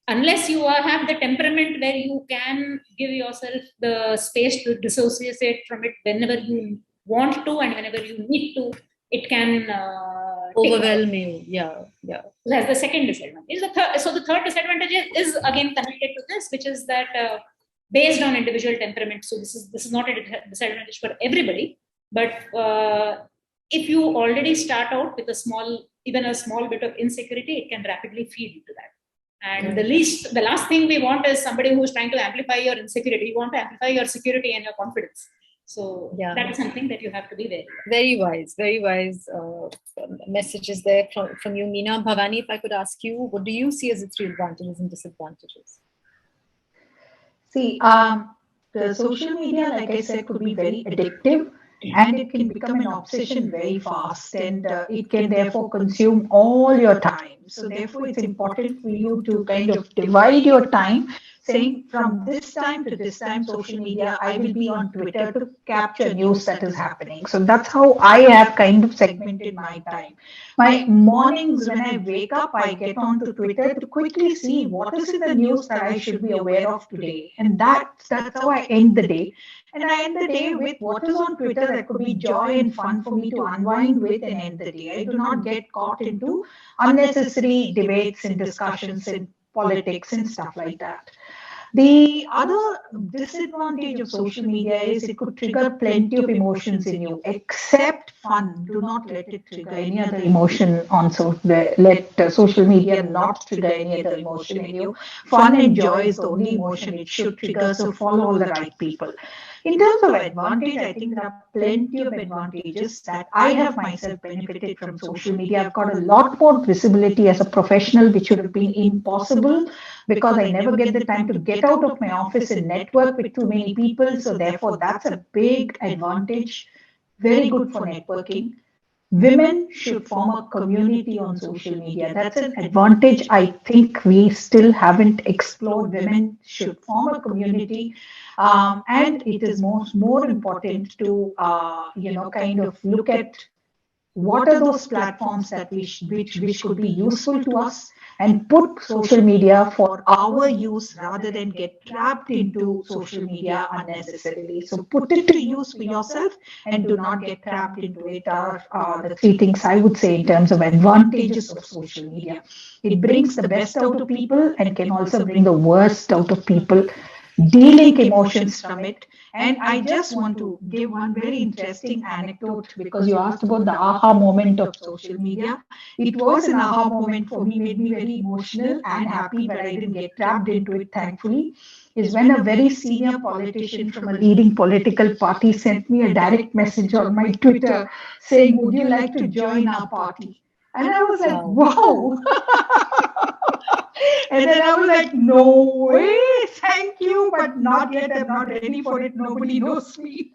unless you have the temperament where you can give yourself the space to dissociate from it whenever you want to and whenever you need to, it can overwhelm you. Yeah. That's the second disadvantage. So the third disadvantage is again connected to this, which is that based on individual temperament. So this is not a disadvantage for everybody, but if you already start out with a small bit of insecurity, it can rapidly feed into that. And the last thing we want is somebody who is trying to amplify your insecurity. You want to amplify your security and your confidence. So that is something that you have to be wary of. Very wise messages there from you, Meena. Bhavani, if I could ask you, what do you see as the three advantages and disadvantages? See, the social media, like I said, could be very addictive, and it can become an obsession very fast, and it can therefore consume all your time. So therefore, it's important for you to kind of divide your time, saying from this time to this time, social media, I will be on Twitter to capture news that is happening. So that's how I have kind of segmented my time. My mornings, when I wake up, I get onto Twitter to quickly see what is in the news that I should be aware of today. And that's how I end the day. And I end the day with what is on Twitter that could be joy and fun for me to unwind with and end the day. I do not get caught into unnecessary debates and discussions in politics and stuff like that. The other disadvantage of social media is it could trigger plenty of emotions in you, except fun. Do not let it trigger any other emotion on let social media not trigger any other emotion in you. Fun and joy is the only emotion it should trigger, so follow all the right people. In terms of advantage, I think there are plenty of advantages that I have myself benefited from social media. I've got a lot more visibility as a professional, which would have been impossible because I never get the time to get out of my office and network with too many people. So therefore, that's a big advantage, very good for networking. Women should form a community on social media. That's an advantage I think we still haven't explored. Women should form a community. And it is more important to, kind of look at what are those platforms that which could be useful to us and put social media for our use rather than get trapped into social media unnecessarily. So put it to use for yourself and do not get trapped into it are the three things I would say in terms of advantages of social media. It brings the best out of people and can also bring the worst out of people. Dealing emotions from it. And I just want to give one very interesting anecdote because you asked about the aha moment of social media. It was an aha moment for me, made me very emotional and happy, but I didn't get trapped into it, thankfully, is when a very senior politician from a leading political party sent me a direct message on my Twitter saying, "Would you like to join our party?" And I was like, wow. And then I was like, no way, thank you, but not yet. I'm not ready for it. Nobody knows me.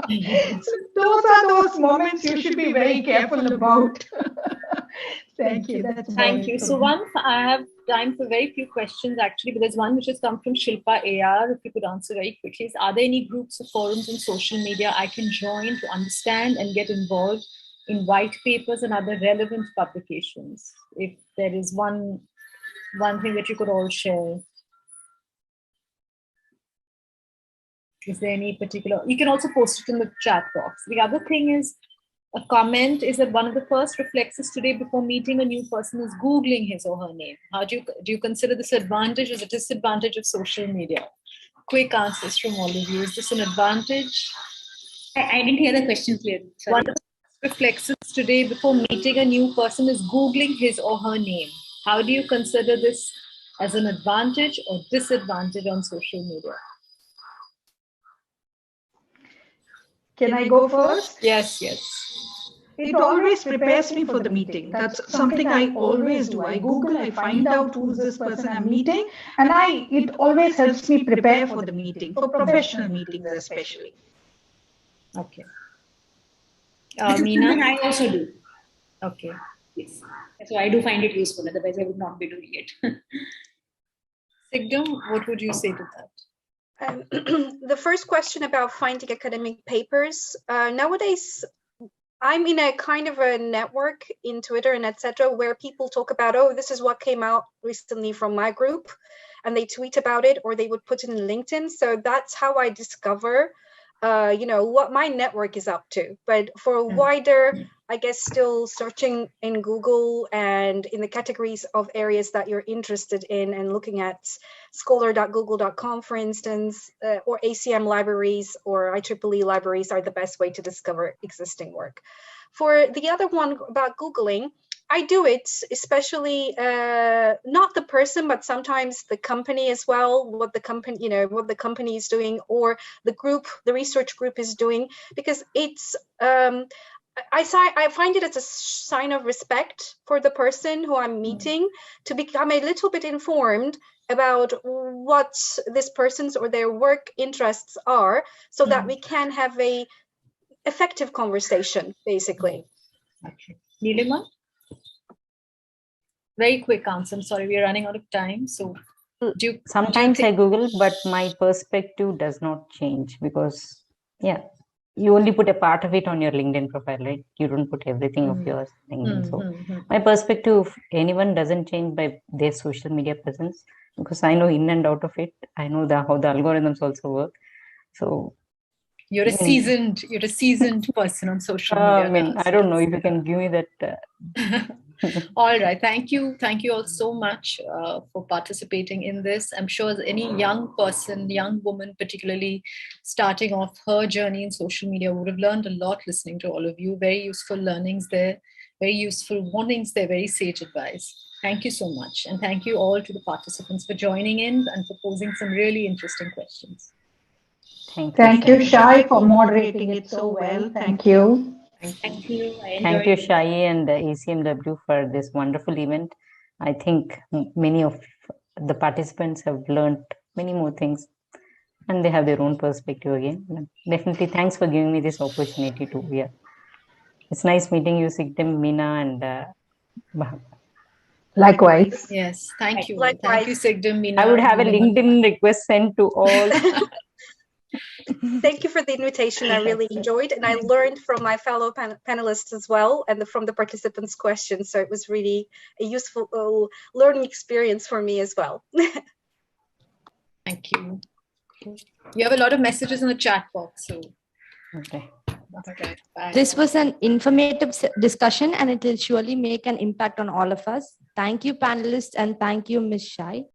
So those are those moments you should be very careful about. Thank you. Thank you. So I have time for very few questions actually, but there's one which has come from Shilpa AR. If you could answer very quickly, is, are there any groups or forums on social media I can join to understand and get involved in white papers and other relevant publications? If there is one thing that you could all share. Is there any particular, you can also post it in the chat box. The other thing is, a comment is that one of the first reflexes today before meeting a new person is Googling his or her name. How do you consider this advantage as a disadvantage of social media? Quick answers from all of you. Is this an advantage? I didn't hear the question clearly. Sorry. One of the reflexes today before meeting a new person is Googling his or her name. How do you consider this as an advantage or disadvantage on social media? Can I go first? Yes. It always prepares me for the meeting. That's something I always do. I Google, I find out who's this person I'm meeting, and it always helps me prepare for the meeting, for professional meetings especially. Okay. Meena? I also do. Okay. Yes. So I do find it useful, otherwise I would not be doing it. Cigdem, what would you say to that? The first question about finding academic papers. Nowadays, I'm in a kind of a network in Twitter and etc. where people talk about, oh, this is what came out recently from my group, and they tweet about it or they would put it in LinkedIn. So that's how I discover, what my network is up to. But for a wider, I guess, still searching in Google and in the categories of areas that you're interested in and looking at scholar.google.com, for instance, or ACM libraries or IEEE libraries are the best way to discover existing work. For the other one about Googling, I do it, especially not the person, but sometimes the company as well, what the company is doing or the research group is doing, because it's, I find it as a sign of respect for the person who I'm meeting to become a little bit informed about what this person's or their work interests are, so that we can have a effective conversation, basically. Okay. Neelima? Very quick answer. I'm sorry, we are running out of time. So sometimes I Google, but my perspective does not change because, you only put a part of it on your LinkedIn profile, right? You don't put everything of yours. So my perspective of anyone doesn't change by their social media presence, because I know in and out of it. I know how the algorithms also work. So you're a seasoned person on social media. I don't know if you can give me that. All right. Thank you all so much for participating in this. I'm sure any young person, young woman, particularly starting off her journey in social media, would have learned a lot listening to all of you. Very useful learnings there, very useful warnings there, very sage advice. Thank you so much. And thank you all to the participants for joining in and for posing some really interesting questions. Thank you, Shai, for moderating it so well. Thank you. Thank you. I Thank you, enjoyed it. Shai and ACM-W for this wonderful event. I think many of the participants have learned many more things and they have their own perspective again. Definitely thanks for giving me this opportunity to hear. It's nice meeting you, Cigdem, Meena, and Likewise. Yes, thank you. Likewise. Thank you, Cigdem, Meena. I would have a Neelima. LinkedIn request sent to all. Thank you for the invitation. I really enjoyed, and I learned from my fellow panelists as well, and from the participants' questions. So it was really a useful learning experience for me as well. Thank you. You have a lot of messages in the chat box. So, Okay. okay, bye. This was an informative discussion and it will surely make an impact on all of us. Thank you, panelists, and thank you, Ms. Shai.